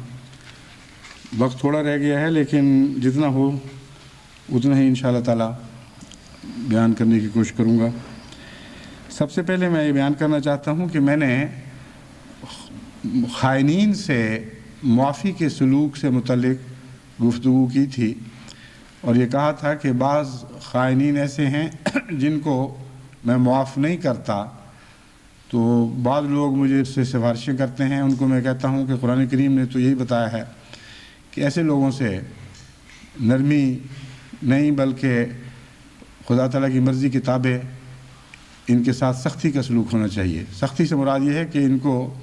وقت تھوڑا رہ گیا ہے لیکن جتنا ہو اتنا ہی انشاءاللہ تعالی بیان کرنے کی کوشش کروں گا۔ سب سے پہلے میں یہ بیان کرنا چاہتا ہوں کہ میں نے خائنین سے معافی کے سلوک سے متعلق گفتگو کی تھی اور یہ کہا تھا کہ بعض خائنین ایسے ہیں جن کو میں معاف نہیں کرتا، تو بعض لوگ مجھے اس سے سفارشیں کرتے ہیں، ان کو میں کہتا ہوں کہ قرآن کریم نے تو یہی بتایا ہے کہ ایسے لوگوں سے نرمی نہیں بلکہ خدا تعالیٰ کی مرضی کے تابع ان کے ساتھ سختی کا سلوک ہونا چاہیے۔ سختی سے مراد یہ ہے کہ ان کو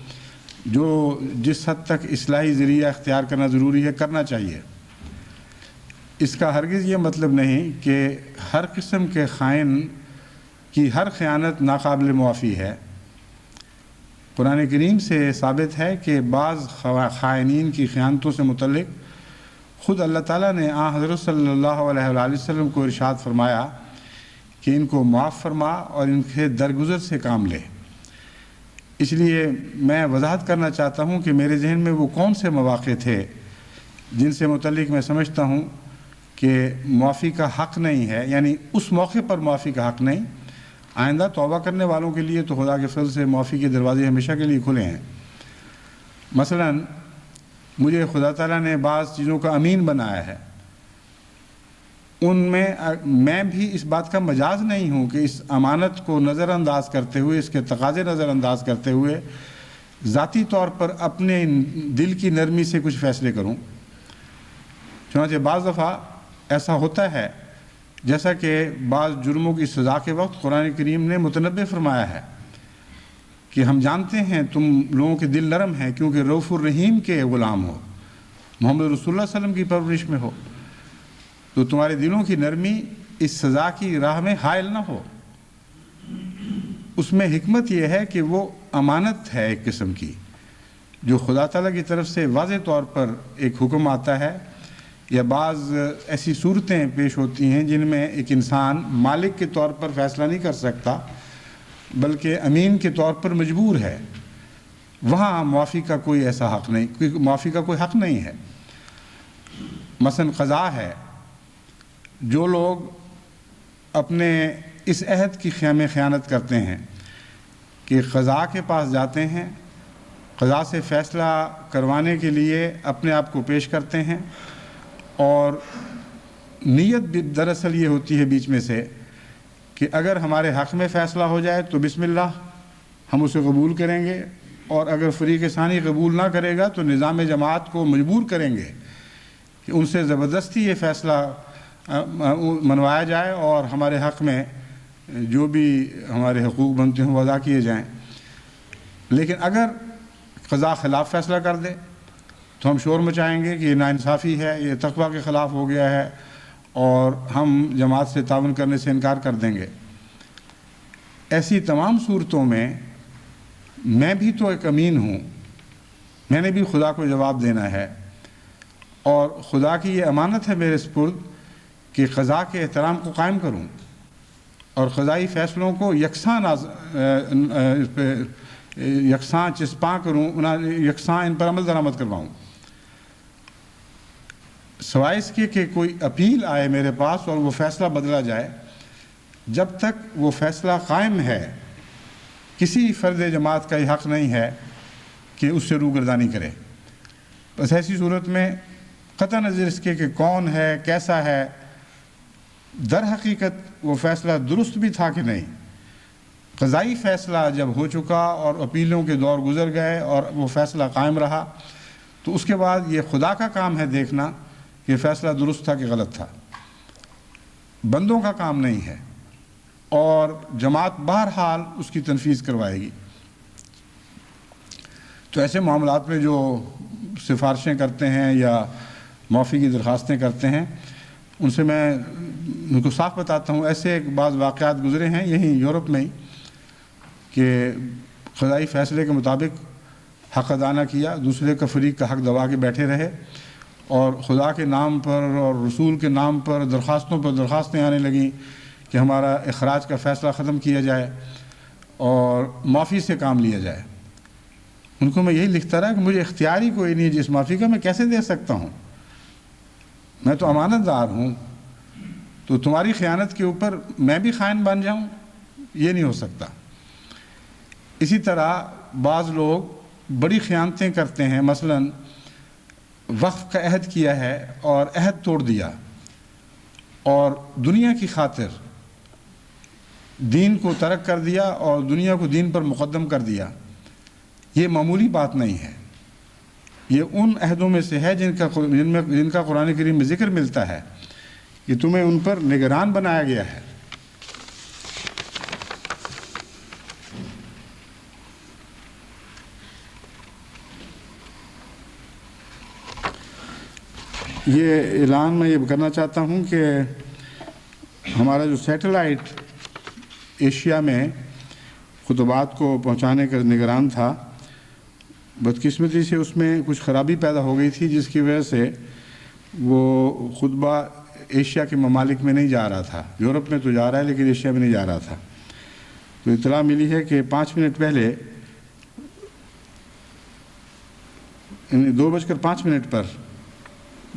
جو جس حد تک اصلاحی ذریعہ اختیار کرنا ضروری ہے کرنا چاہیے۔ اس کا ہرگز یہ مطلب نہیں کہ ہر قسم کے خائن کی ہر خیانت ناقابل معافی ہے، قرآن کریم سے ثابت ہے کہ بعض خائنین کی خیانتوں سے متعلق خود اللہ تعالیٰ نے حضرت صلی اللہ علیہ وآلہ وسلم کو ارشاد فرمایا کہ ان کو معاف فرما اور ان کے درگزر سے کام لے۔ اس لیے میں وضاحت کرنا چاہتا ہوں کہ میرے ذہن میں وہ کون سے مواقع تھے جن سے متعلق میں سمجھتا ہوں کہ معافی کا حق نہیں ہے، یعنی اس موقع پر معافی کا حق نہیں۔ آئندہ توبہ کرنے والوں کے لیے تو خدا کے فضل سے معافی کے دروازے ہمیشہ کے لیے کھلے ہیں۔ مثلا مجھے خدا تعالیٰ نے بعض چیزوں کا امین بنایا ہے، ان میں بھی اس بات کا مجاز نہیں ہوں کہ اس امانت کو نظر انداز کرتے ہوئے، اس کے تقاضے نظر انداز کرتے ہوئے ذاتی طور پر اپنے دل کی نرمی سے کچھ فیصلے کروں۔ چنانچہ بعض دفعہ ایسا ہوتا ہے جیسا کہ بعض جرموں کی سزا کے وقت قرآن کریم نے متنبہ فرمایا ہے کہ ہم جانتے ہیں تم لوگوں کے دل نرم ہیں کیونکہ رؤوف الرحیم کے غلام ہو، محمد رسول اللہ صلی اللہ علیہ وسلم کی پرورش میں ہو، تو تمہارے دلوں کی نرمی اس سزا کی راہ میں حائل نہ ہو۔ اس میں حکمت یہ ہے کہ وہ امانت ہے ایک قسم کی، جو خدا تعالیٰ کی طرف سے واضح طور پر ایک حکم آتا ہے، یا بعض ایسی صورتیں پیش ہوتی ہیں جن میں ایک انسان مالک کے طور پر فیصلہ نہیں کر سکتا بلکہ امین کے طور پر مجبور ہے، وہاں معافی کا کوئی ایسا حق نہیں، معافی کا کوئی حق نہیں ہے۔ مثلا قضا ہے، جو لوگ اپنے اس عہد کی خیانت کرتے ہیں کہ قضا کے پاس جاتے ہیں، قضا سے فیصلہ کروانے کے لیے اپنے آپ کو پیش کرتے ہیں، اور نیت بھی دراصل یہ ہوتی ہے بیچ میں سے کہ اگر ہمارے حق میں فیصلہ ہو جائے تو بسم اللہ، ہم اسے قبول کریں گے، اور اگر فریق ثانی قبول نہ کرے گا تو نظام جماعت کو مجبور کریں گے کہ ان سے زبردستی یہ فیصلہ منوایا جائے اور ہمارے حق میں جو بھی ہمارے حقوق بنتے ہیں وہ ادا کیے جائیں۔ لیکن اگر قضا خلاف فیصلہ کر دے تو ہم شور مچائیں گے کہ یہ ناانصافی ہے، یہ تقویٰ کے خلاف ہو گیا ہے، اور ہم جماعت سے تعاون کرنے سے انکار کر دیں گے۔ ایسی تمام صورتوں میں بھی تو ایک امین ہوں، میں نے بھی خدا کو جواب دینا ہے، اور خدا کی یہ امانت ہے میرے سپرد کہ قضا کے احترام کو قائم کروں اور قضائی فیصلوں کو یکساں چسپاں کروں، یکساں ان پر عمل درآمد کرواؤں، سوائے اس کے کہ کوئی اپیل آئے میرے پاس اور وہ فیصلہ بدلا جائے۔ جب تک وہ فیصلہ قائم ہے کسی فرد جماعت کا یہ حق نہیں ہے کہ اس سے روگردانی کرے۔ بس ایسی صورت میں قطع نظر اس کے کہ کون ہے، کیسا ہے، در حقیقت وہ فیصلہ درست بھی تھا کہ نہیں۔ قضائی فیصلہ جب ہو چکا اور اپیلوں کے دور گزر گئے اور وہ فیصلہ قائم رہا تو اس کے بعد یہ خدا کا کام ہے دیکھنا کہ فیصلہ درست تھا کہ غلط تھا، بندوں کا کام نہیں ہے، اور جماعت بہرحال اس کی تنفیذ کروائے گی۔ تو ایسے معاملات میں جو سفارشیں کرتے ہیں یا معافی کی درخواستیں کرتے ہیں ان سے میں ان کو صاف بتاتا ہوں، ایسے بعض واقعات گزرے ہیں یہیں یورپ میں ہی کہ قضائی فیصلے کے مطابق حق ادا نہ کیا، دوسرے کا فریق کا حق دبا کے بیٹھے رہے، اور خدا کے نام پر اور رسول کے نام پر درخواستوں پر درخواستیں آنے لگیں کہ ہمارا اخراج کا فیصلہ ختم کیا جائے اور معافی سے کام لیا جائے۔ ان کو میں یہی لکھتا رہا کہ مجھے اختیار ہی کوئی نہیں جس معافی کا، میں کیسے دے سکتا ہوں، میں تو امانت دار ہوں، تو تمہاری خیانت کے اوپر میں بھی خائن بن جاؤں، یہ نہیں ہو سکتا۔ اسی طرح بعض لوگ بڑی خیانتیں کرتے ہیں، مثلا وقف کا عہد کیا ہے اور عہد توڑ دیا اور دنیا کی خاطر دین کو ترک کر دیا اور دنیا کو دین پر مقدم کر دیا۔ یہ معمولی بات نہیں ہے، یہ ان عہدوں میں سے ہے جن کا قرآن کریم میں ذکر ملتا ہے کہ تمہیں ان پر نگران بنایا گیا ہے۔ یہ اعلان میں یہ کرنا چاہتا ہوں کہ ہمارا جو سیٹلائٹ ایشیا میں خطبات کو پہنچانے کا نگران تھا. بدقسمتی سے اس میں کچھ خرابی پیدا ہو گئی تھی، جس کی وجہ سے وہ خطبہ ایشیا کے ممالک میں نہیں جا رہا تھا. یورپ میں تو جا رہا ہے لیکن ایشیا میں نہیں جا رہا تھا. تو اطلاع ملی ہے کہ 5 منٹ پہلے 2:05 پر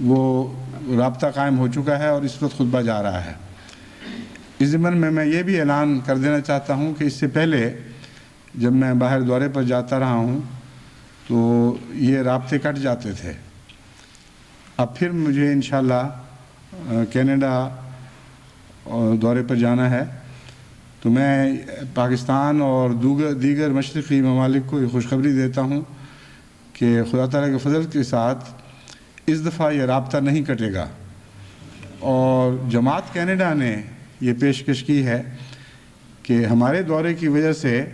وہ رابطہ قائم ہو چکا ہے اور اس وقت خطبہ جا رہا ہے. اس ضمن میں یہ بھی اعلان کر دینا چاہتا ہوں کہ اس سے پہلے جب میں باہر دورے پر جاتا رہا ہوں تو یہ رابطے کٹ جاتے تھے. اب پھر مجھے انشاءاللہ کینیڈا دورے پر جانا ہے، تو میں پاکستان اور دیگر مشرقی ممالک کو یہ خوشخبری دیتا ہوں کہ خدا تعالیٰ کے فضل کے ساتھ اس دفعہ یہ رابطہ نہیں کٹے گا. اور جماعت کینیڈا نے یہ پیشکش کی ہے کہ ہمارے دورے کی وجہ سے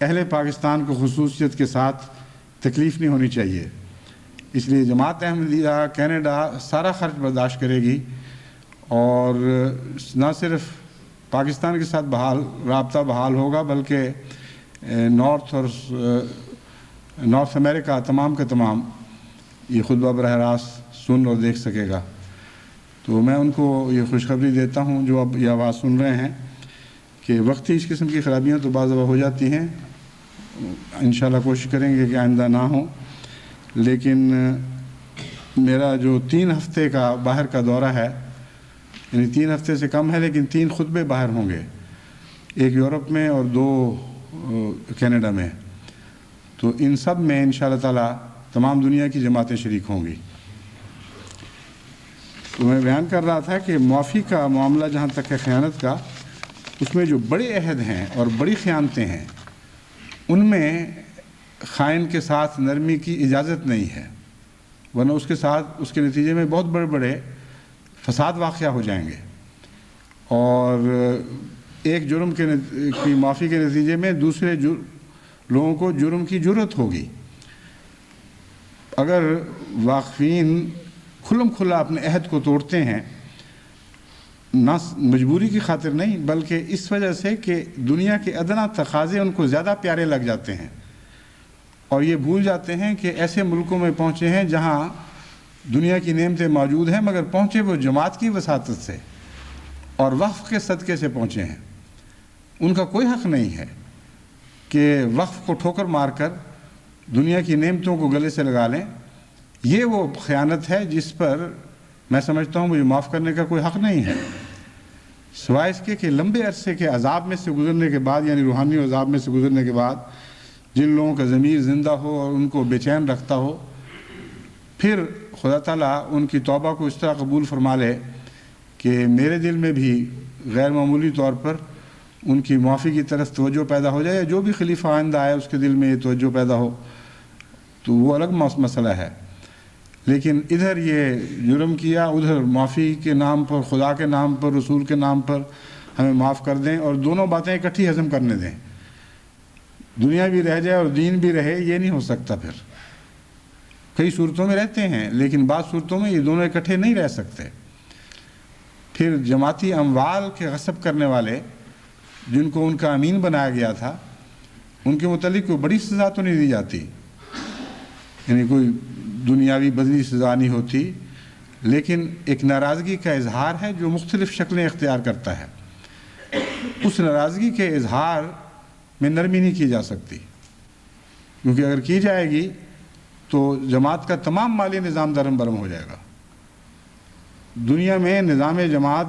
اہل پاکستان کو خصوصیت کے ساتھ تکلیف نہیں ہونی چاہیے. اس لیے جماعت احمدیہ کینیڈا سارا خرچ برداشت کرے گی، اور نہ صرف پاکستان کے ساتھ رابطہ بحال ہوگا بلکہ نارتھ امریکہ تمام کا تمام یہ خطبہ براہ راست سن اور دیکھ سکے گا. تو میں ان کو یہ خوشخبری دیتا ہوں جو اب یہ آواز سن رہے ہیں کہ وقتی اس قسم کی خرابیاں تو بعض دفعہ ہو جاتی ہیں. انشاءاللہ کوشش کریں گے کہ آئندہ نہ ہوں. لیکن میرا جو 3 ہفتے کا باہر کا دورہ ہے، یعنی 3 ہفتے سے کم ہے لیکن 3 خطبے باہر ہوں گے، 1 یورپ میں اور 2 کینیڈا میں. تو ان سب میں انشاءاللہ تعالی تمام دنیا کی جماعتیں شریک ہوں گی. تو میں بیان کر رہا تھا کہ معافی کا معاملہ جہاں تک ہے خیانت کا، اس میں جو بڑے عہد ہیں اور بڑی خیانتیں ہیں ان میں خائن کے ساتھ نرمی کی اجازت نہیں ہے، ورنہ اس کے نتیجے میں بہت بڑے بڑے فساد واقع ہو جائیں گے. اور ایک جرم کی معافی کے نتیجے میں دوسرے لوگوں کو جرم کی جرت ہوگی. اگر واقفین کھلم کھلا اپنے عہد کو توڑتے ہیں، نہ مجبوری کی خاطر نہیں بلکہ اس وجہ سے کہ دنیا کے ادنا تقاضے ان کو زیادہ پیارے لگ جاتے ہیں، اور یہ بھول جاتے ہیں کہ ایسے ملکوں میں پہنچے ہیں جہاں دنیا کی نعمتیں موجود ہیں، مگر پہنچے وہ جماعت کی وساطت سے اور وقف کے صدقے سے پہنچے ہیں. ان کا کوئی حق نہیں ہے کہ وقف کو ٹھوکر مار کر دنیا کی نعمتوں کو گلے سے لگا لیں. یہ وہ خیانت ہے جس پر میں سمجھتا ہوں مجھے معاف کرنے کا کوئی حق نہیں ہے، سوائے اس کے کہ لمبے عرصے کے عذاب میں سے گزرنے کے بعد، یعنی روحانی عذاب میں سے گزرنے کے بعد جن لوگوں کا ضمیر زندہ ہو اور ان کو بے چین رکھتا ہو، پھر خدا تعالیٰ ان کی توبہ کو اس طرح قبول فرما لے کہ میرے دل میں بھی غیر معمولی طور پر ان کی معافی کی طرف توجہ پیدا ہو جائے، یا جو بھی خلیفہ آئندہ آئے اس کے دل میں یہ توجہ پیدا ہو، تو وہ الگ مسئلہ ہے. لیکن ادھر یہ جرم کیا، ادھر معافی کے نام پر، خدا کے نام پر، رسول کے نام پر ہمیں معاف کر دیں، اور دونوں باتیں اکٹھی ہضم کرنے دیں. دنیا بھی رہ جائے اور دین بھی رہے، یہ نہیں ہو سکتا. پھر کئی صورتوں میں رہتے ہیں لیکن بعض صورتوں میں یہ دونوں اکٹھے نہیں رہ سکتے. پھر جماعتی اموال کے غصب کرنے والے جن کو ان کا امین بنایا گیا تھا، ان کے متعلق کوئی بڑی سزا تو نہیں دی جاتی، یعنی کوئی دنیاوی بدنی سزا نہیں ہوتی، لیکن ایک ناراضگی کا اظہار ہے جو مختلف شکلیں اختیار کرتا ہے. اس ناراضگی کے اظہار میں نرمی نہیں کی جا سکتی، کیونکہ اگر کی جائے گی تو جماعت کا تمام مالی نظام درہم برہم ہو جائے گا. دنیا میں نظام جماعت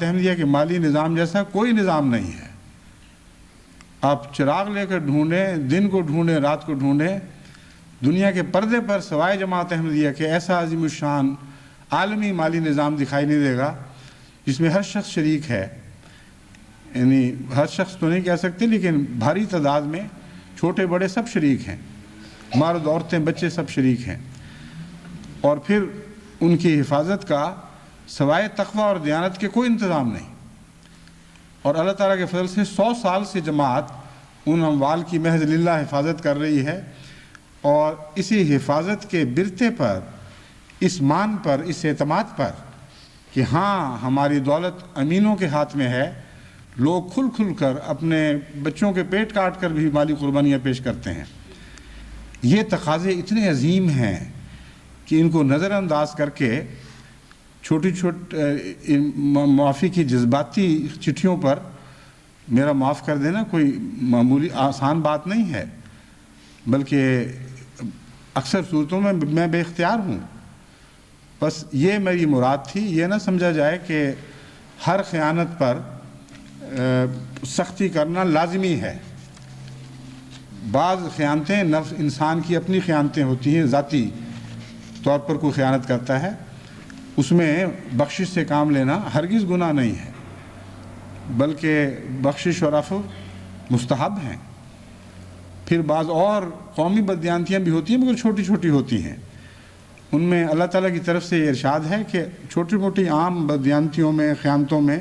احمدیہ کے مالی نظام جیسا کوئی نظام نہیں ہے. آپ چراغ لے کر ڈھونڈیں، دن کو ڈھونڈیں، رات کو ڈھونڈیں، دنیا کے پردے پر سوائے جماعت احمدیہ کے ایسا عظیم الشان عالمی مالی نظام دکھائی نہیں دے گا جس میں ہر شخص شریک ہے. یعنی ہر شخص تو نہیں کہہ سکتے لیکن بھاری تعداد میں چھوٹے بڑے سب شریک ہیں، مرد عورتیں بچے سب شریک ہیں. اور پھر ان کی حفاظت کا سوائے تقوی اور دیانت کے کوئی انتظام نہیں. اور اللہ تعالیٰ کے فضل سے 100 سال سے جماعت ان اموال کی محض للہ حفاظت کر رہی ہے، اور اسی حفاظت کے برتے پر، اس مان پر، اس اعتماد پر کہ ہاں ہماری دولت امینوں کے ہاتھ میں ہے، لوگ کھل کھل کر اپنے بچوں کے پیٹ کاٹ کر بھی مالی قربانیاں پیش کرتے ہیں۔ یہ تقاضے اتنے عظیم ہیں کہ ان کو نظر انداز کر کے چھوٹی چھوٹی معافی کی جذباتی چٹھیوں پر میرا معاف کر دینا کوئی معمولی آسان بات نہیں ہے، بلکہ اکثر صورتوں میں بے اختیار ہوں۔ بس یہ میری مراد تھی، یہ نہ سمجھا جائے کہ ہر خیانت پر سختی کرنا لازمی ہے۔ بعض خیانتیں نفس انسان کی اپنی خیانتیں ہوتی ہیں، ذاتی طور پر کوئی خیانت کرتا ہے، اس میں بخشش سے کام لینا ہرگز گناہ نہیں ہے، بلکہ بخشش اور عفو مستحب ہیں۔ پھر بعض اور قومی بددیانتیاں بھی ہوتی ہیں مگر چھوٹی چھوٹی ہوتی ہیں، ان میں اللہ تعالیٰ کی طرف سے یہ ارشاد ہے کہ چھوٹی موٹی عام بددیانتیوں میں، خیانتوں میں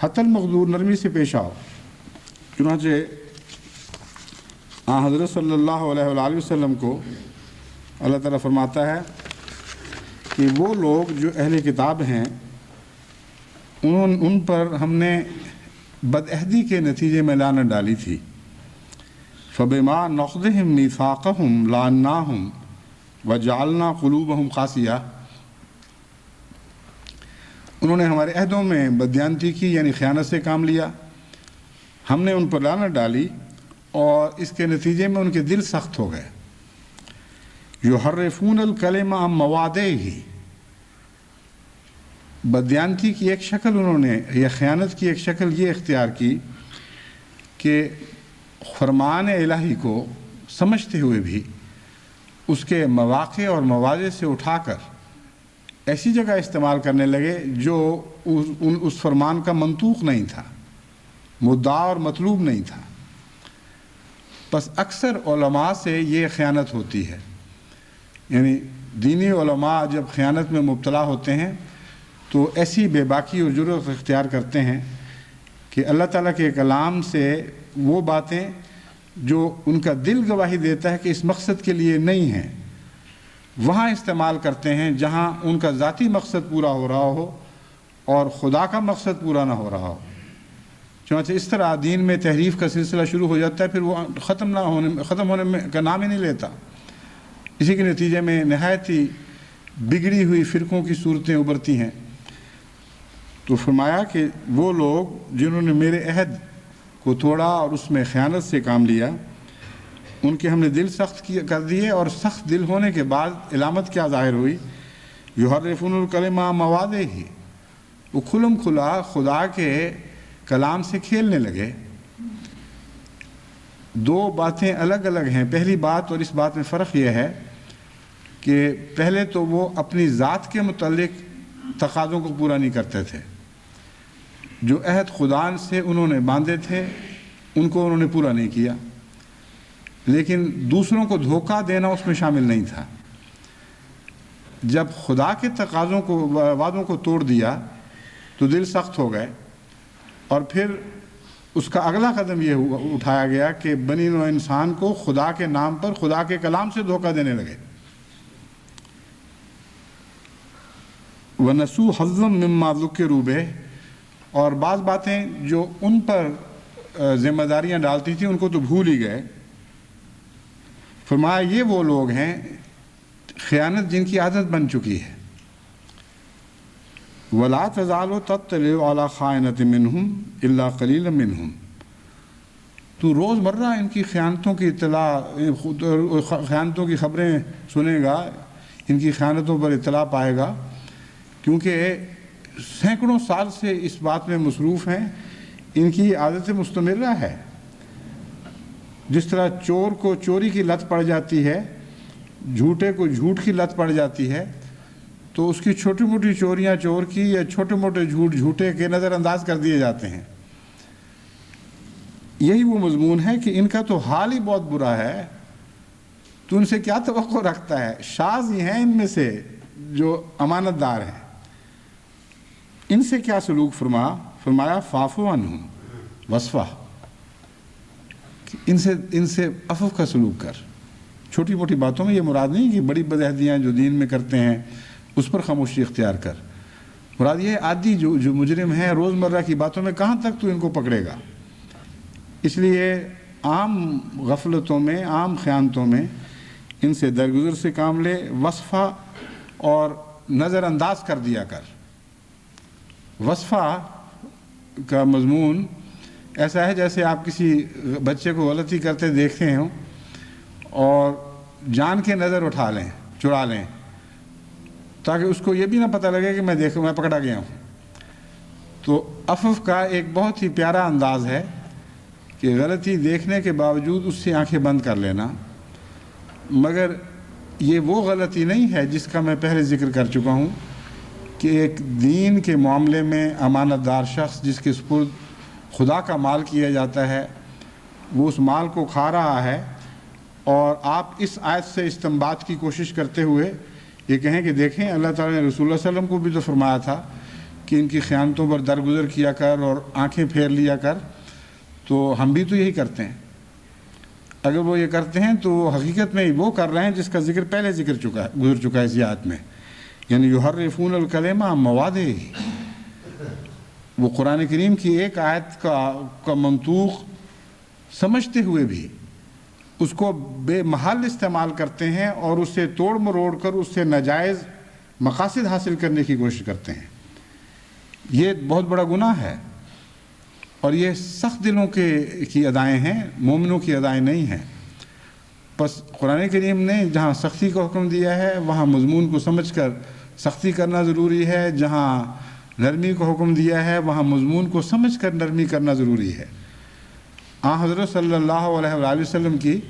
حتی المقدور نرمی سے پیش آؤ۔ چنانچہ حضرت صلی اللہ علیہ وآلہ وسلم کو اللہ تعالیٰ فرماتا ہے کہ وہ لوگ جو اہل کتاب ہیں ان پر ہم نے بدعہدی کے نتیجے میں لعنت ڈالی تھی۔ فَبِمَا نَقْضِهِمْ مِيثَاقَهُمْ لَعَنَّاهُمْ وَجَعَلْنَا قُلُوبَهُمْ قَاسِيَةً، انہوں نے ہمارے عہدوں میں بددیانتی کی یعنی خیانت سے کام لیا، ہم نے ان پر لعنت ڈالی اور اس کے نتیجے میں ان کے دل سخت ہو گئے۔ یحرفون الکلم عن مواضعہ، بددیانتی کی ایک شکل انہوں نے یا خیانت کی ایک شکل یہ اختیار کی کہ فرمان الہی کو سمجھتے ہوئے بھی اس کے مواقع اور مواضع سے اٹھا کر ایسی جگہ استعمال کرنے لگے جو اس فرمان کا منطوق نہیں تھا، مدعا اور مطلوب نہیں تھا۔ بس اکثر علماء سے یہ خیانت ہوتی ہے، یعنی دینی علماء جب خیانت میں مبتلا ہوتے ہیں تو ایسی بے باکی اور جرأت اختیار کرتے ہیں کہ اللہ تعالیٰ کے کلام سے وہ باتیں جو ان کا دل گواہی دیتا ہے کہ اس مقصد کے لیے نہیں ہیں، وہاں استعمال کرتے ہیں جہاں ان کا ذاتی مقصد پورا ہو رہا ہو اور خدا کا مقصد پورا نہ ہو رہا ہو۔ چنانچہ اس طرح دین میں تحریف کا سلسلہ شروع ہو جاتا ہے، پھر وہ ختم ہونے کا نام ہی نہیں لیتا۔ اسی کے نتیجے میں نہایت ہی بگڑی ہوئی فرقوں کی صورتیں ابھرتی ہیں۔ تو فرمایا کہ وہ لوگ جنہوں نے میرے عہد کو توڑا اور اس میں خیانت سے کام لیا، ان کے ہم نے دل سخت کر دیے، اور سخت دل ہونے کے بعد علامت کیا ظاہر ہوئی؟ یحرفون الکلم عن مواضعہ، وہ کھلم کھلا خدا کے کلام سے کھیلنے لگے۔ دو باتیں الگ الگ ہیں۔ پہلی بات اور اس بات میں فرق یہ ہے کہ پہلے تو وہ اپنی ذات کے متعلق تقاضوں کو پورا نہیں کرتے تھے، جو عہد خدا سے انہوں نے باندھے تھے ان کو انہوں نے پورا نہیں کیا، لیکن دوسروں کو دھوکہ دینا اس میں شامل نہیں تھا۔ جب خدا کے تقاضوں کو، وعدوں کو توڑ دیا تو دل سخت ہو گئے، اور پھر اس کا اگلا قدم یہ اٹھایا گیا کہ بنی نوع انسان کو خدا کے نام پر خدا کے کلام سے دھوکہ دینے لگے۔ وَنَسُوا حَظًّا مِمَّا ذُكِّرُوا بِهِ، اور بعض باتیں جو ان پر ذمہ داریاں ڈالتی تھیں ان کو تو بھول ہی گئے۔ فرمایا یہ وہ لوگ ہیں خیانت جن کی عادت بن چکی ہے۔ وَلَا تَزَالُ تَطَّلِعُ عَلَىٰ خَائِنَةٍ مِّنْهُمْ إِلَّا قَلِيلًا مِّنْهُمْ، تو روزمرہ ان کی خیانتوں کی اطلاع، خیانتوں کی خبریں سنے گا، ان کی خیانتوں پر اطلاع پائے گا، کیونکہ سینکڑوں سال سے اس بات میں مصروف ہیں، ان کی عادت مستمرہ ہے۔ جس طرح چور کو چوری کی لت پڑ جاتی ہے، جھوٹے کو جھوٹ کی لت پڑ جاتی ہے، تو اس کی چھوٹی موٹی چوریاں چور کی یا چھوٹے موٹے جھوٹ جھوٹے کے نظر انداز کر دیے جاتے ہیں۔ یہی وہ مضمون ہے کہ ان کا تو حال ہی بہت برا ہے، تو ان سے کیا توقع رکھتا ہے؟ شاذ ہی ہیں ان میں سے جو امانت دار ہیں، ان سے کیا سلوک فرمایا فاعف عنہم واصفح، ان سے عفو کا سلوک کر۔ چھوٹی موٹی باتوں میں یہ مراد نہیں کہ بڑی بدعہدیاں جو دین میں کرتے ہیں اس پر خاموشی اختیار کر، مراد یہ عادی جو مجرم ہیں روزمرہ کی باتوں میں کہاں تک تو ان کو پکڑے گا. اس لیے عام غفلتوں میں، عام خیانتوں میں ان سے درگزر سے کام لے. وصفہ اور نظر انداز کر دیا کر. وصفہ کا مضمون ایسا ہے جیسے آپ کسی بچے کو غلطی کرتے دیکھتے ہوں اور جان کے نظر اٹھا لیں، چرا لیں، تاکہ اس کو یہ بھی نہ پتہ لگے کہ میں پکڑا گیا ہوں. تو عفو کا ایک بہت ہی پیارا انداز ہے کہ غلطی دیکھنے کے باوجود اس سے آنکھیں بند کر لینا. مگر یہ وہ غلطی نہیں ہے جس کا میں پہلے ذکر کر چکا ہوں کہ ایک دین کے معاملے میں امانت دار شخص جس کے سپرد خدا کا مال کیا جاتا ہے، وہ اس مال کو کھا رہا ہے، اور آپ اس آیت سے استنباط کی کوشش کرتے ہوئے یہ کہیں کہ دیکھیں اللہ تعالیٰ نے رسول اللہ صلی اللہ علیہ وسلم کو بھی تو فرمایا تھا کہ ان کی خیانتوں پر درگزر کیا کر اور آنکھیں پھیر لیا کر. تو ہم بھی تو یہی کرتے ہیں. اگر وہ یہ کرتے ہیں تو حقیقت میں وہ کر رہے ہیں جس کا ذکر پہلے گزر چکا ہے اس آیت میں، یعنی یحرفون الکلم عن مواضعہ. وہ قرآن کریم کی ایک آیت کا منطوق سمجھتے ہوئے بھی اس کو بے محل استعمال کرتے ہیں اور اس سے توڑ مروڑ کر اس سے ناجائز مقاصد حاصل کرنے کی کوشش کرتے ہیں. یہ بہت بڑا گناہ ہے، اور یہ سخت دلوں کی ادائیں ہیں، مومنوں کی ادائیں نہیں ہیں. بس قرآن کریم نے جہاں سختی کا حکم دیا ہے وہاں مضمون کو سمجھ کر سختی کرنا ضروری ہے، جہاں نرمی کو حکم دیا ہے وہاں مضمون کو سمجھ کر نرمی کرنا ضروری ہے. حضرت صلی اللہ علیہ وآلہ وسلم کی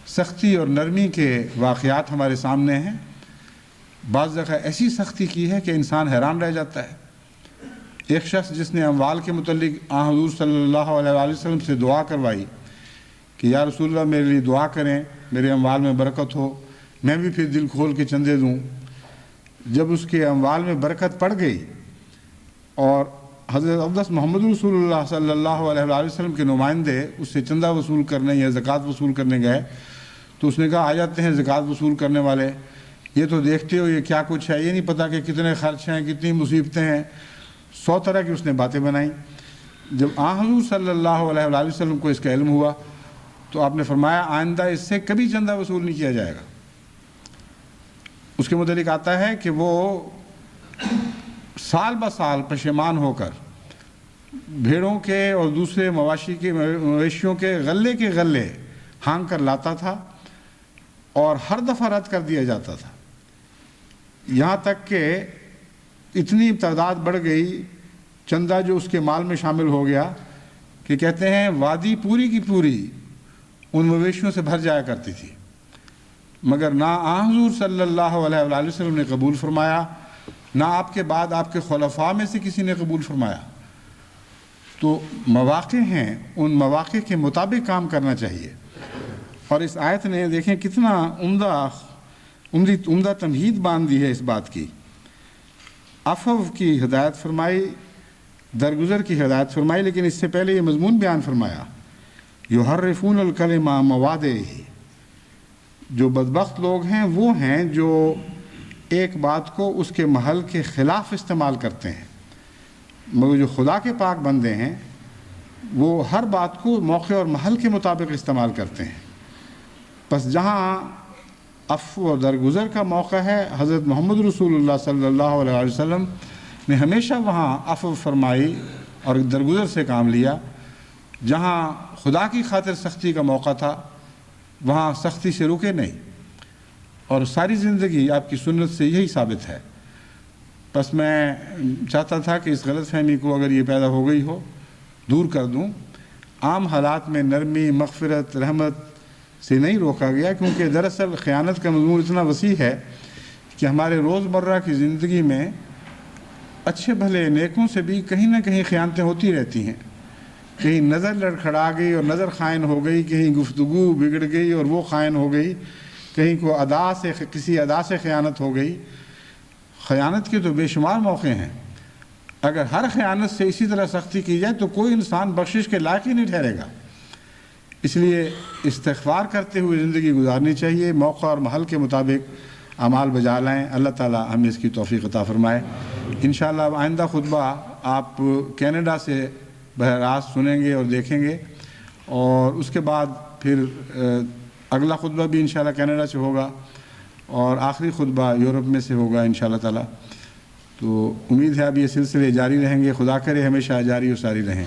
سختی اور نرمی کے واقعات ہمارے سامنے ہیں. بعض جگہ ایسی سختی کی ہے کہ انسان حیران رہ جاتا ہے. ایک شخص جس نے اموال کے متعلق حضور صلی اللہ علیہ وآلہ وسلم سے دعا کروائی کہ یا رسول اللہ میرے لیے دعا کریں، میرے اموال میں برکت ہو، میں بھی پھر دل کھول کے چندے دوں. جب اس کے اموال میں برکت پڑ گئی اور حضرت اقدس محمد رسول اللہ صلی اللہ علیہ وآلہ وسلم کے نمائندے اس سے چندہ وصول کرنے یا زکوٰۃ وصول کرنے گئے تو اس نے کہا آ جاتے ہیں زکوٰۃ وصول کرنے والے، یہ تو دیکھتے ہو یہ کیا کچھ ہے، یہ نہیں پتہ کہ کتنے خرچ ہیں، کتنی مصیبتیں ہیں. 100 طرح کی اس نے باتیں بنائیں. جب حضور صلی اللہ علیہ وآلہ وسلم کو اس کا علم ہوا تو آپ نے فرمایا آئندہ اس سے کبھی چندہ وصول نہیں کیا جائے گا. اس کے متعلق آتا ہے کہ وہ سال بہ سال پشیمان ہو کر بھیڑوں کے اور دوسرے مویشیوں کے غلے ہانگ کر لاتا تھا اور ہر دفعہ رد کر دیا جاتا تھا. یہاں تک کہ اتنی تعداد بڑھ گئی چندہ جو اس کے مال میں شامل ہو گیا کہ کہتے ہیں وادی پوری کی پوری ان مویشیوں سے بھر جایا کرتی تھی. مگر نہ حضور صلی اللہ علیہ وآلہ وسلم نے قبول فرمایا، نہ آپ کے بعد آپ کے خلفاء میں سے کسی نے قبول فرمایا. تو مواقع ہیں، ان مواقع کے مطابق کام کرنا چاہیے. اور اس آیت نے دیکھیں کتنا عمدہ تمہید باندھ دی ہے اس بات کی. عفو کی ہدایت فرمائی، درگزر کی ہدایت فرمائی، لیکن اس سے پہلے یہ مضمون بیان فرمایا یحرفون الکلم عن مواضعہ. جو بدبخت لوگ ہیں وہ ہیں جو ایک بات کو اس کے محل کے خلاف استعمال کرتے ہیں. مگر جو خدا کے پاک بندے ہیں وہ ہر بات کو موقع اور محل کے مطابق استعمال کرتے ہیں. بس جہاں عفو و درگزر کا موقع ہے حضرت محمد رسول اللہ صلی اللہ علیہ وسلم نے ہمیشہ وہاں عفو فرمائی اور درگزر سے کام لیا. جہاں خدا کی خاطر سختی کا موقع تھا وہاں سختی سے رکے نہیں، اور ساری زندگی آپ کی سنت سے یہی ثابت ہے. بس میں چاہتا تھا کہ اس غلط فہمی کو اگر یہ پیدا ہو گئی ہو دور کر دوں. عام حالات میں نرمی، مغفرت، رحمت سے نہیں روکا گیا، کیونکہ دراصل خیانت کا مضمون اتنا وسیع ہے کہ ہمارے روزمرہ کی زندگی میں اچھے بھلے نیکوں سے بھی کہیں نہ کہیں خیانتیں ہوتی رہتی ہیں. کہیں نظر لڑکھڑا گئی اور نظر خائن ہو گئی، کہیں گفتگو بگڑ گئی اور وہ خائن ہو گئی، کہیں کو کسی ادا سے خیانت ہو گئی. خیانت کے تو بے شمار موقع ہیں. اگر ہر خیانت سے اسی طرح سختی کی جائے تو کوئی انسان بخشش کے لائق ہی نہیں ٹھہرے گا. اس لیے استغفار کرتے ہوئے زندگی گزارنی چاہیے، موقع اور محل کے مطابق اعمال بجا لائیں. اللہ تعالی ہمیں اس کی توفیق عطا فرمائے. انشاءاللہ اب آئندہ خطبہ آپ کینیڈا سے براہ راست سنیں گے اور دیکھیں گے، اور اس کے بعد پھر اگلا خطبہ بھی انشاءاللہ کینیڈا سے ہوگا، اور آخری خطبہ یورپ میں سے ہوگا انشاءاللہ تعالی۔ تو امید ہے اب یہ سلسلے جاری رہیں گے، خدا کرے ہمیشہ جاری و ساری رہیں۔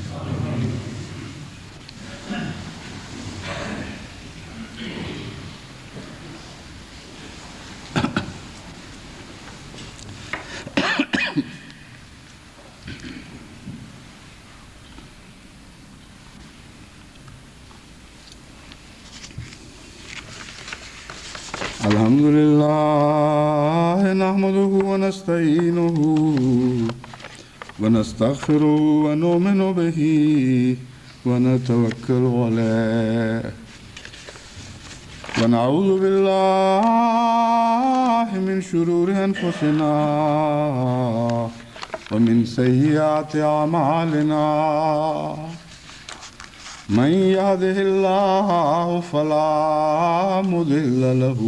الحمد لله نحمده ونستعينه ونستغفره ونؤمن به ونتوكل عليه ونعوذ بالله من شرور أنفسنا ومن سيئات أعمالنا من يهده الله فلا مضل له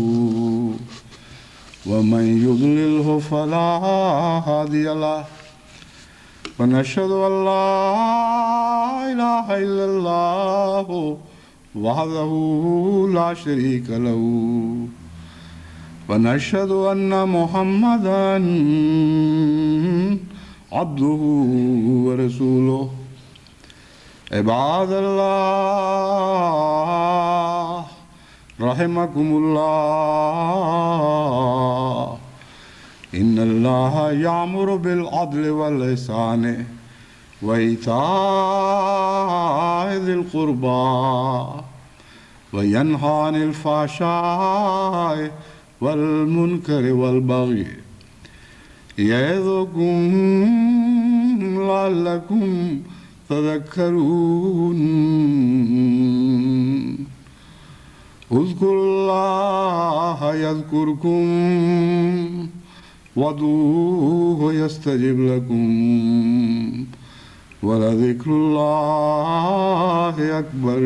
ومن يضلله فلا هادي له ونشهد أن لا إله إلا الله وحده لا شريك له ونشهد أن محمدا عبده ورسوله عباد الله رحمكم الله إن الله يأمر بالعدل والإحسان وإيتاء ذي القربى وينهى عن الفحشاء والمنكر والبغي يعظكم لعلكم تذكرون اذكروا الله يذكركم وادعوه يستجب لكم ولذكر الله أكبر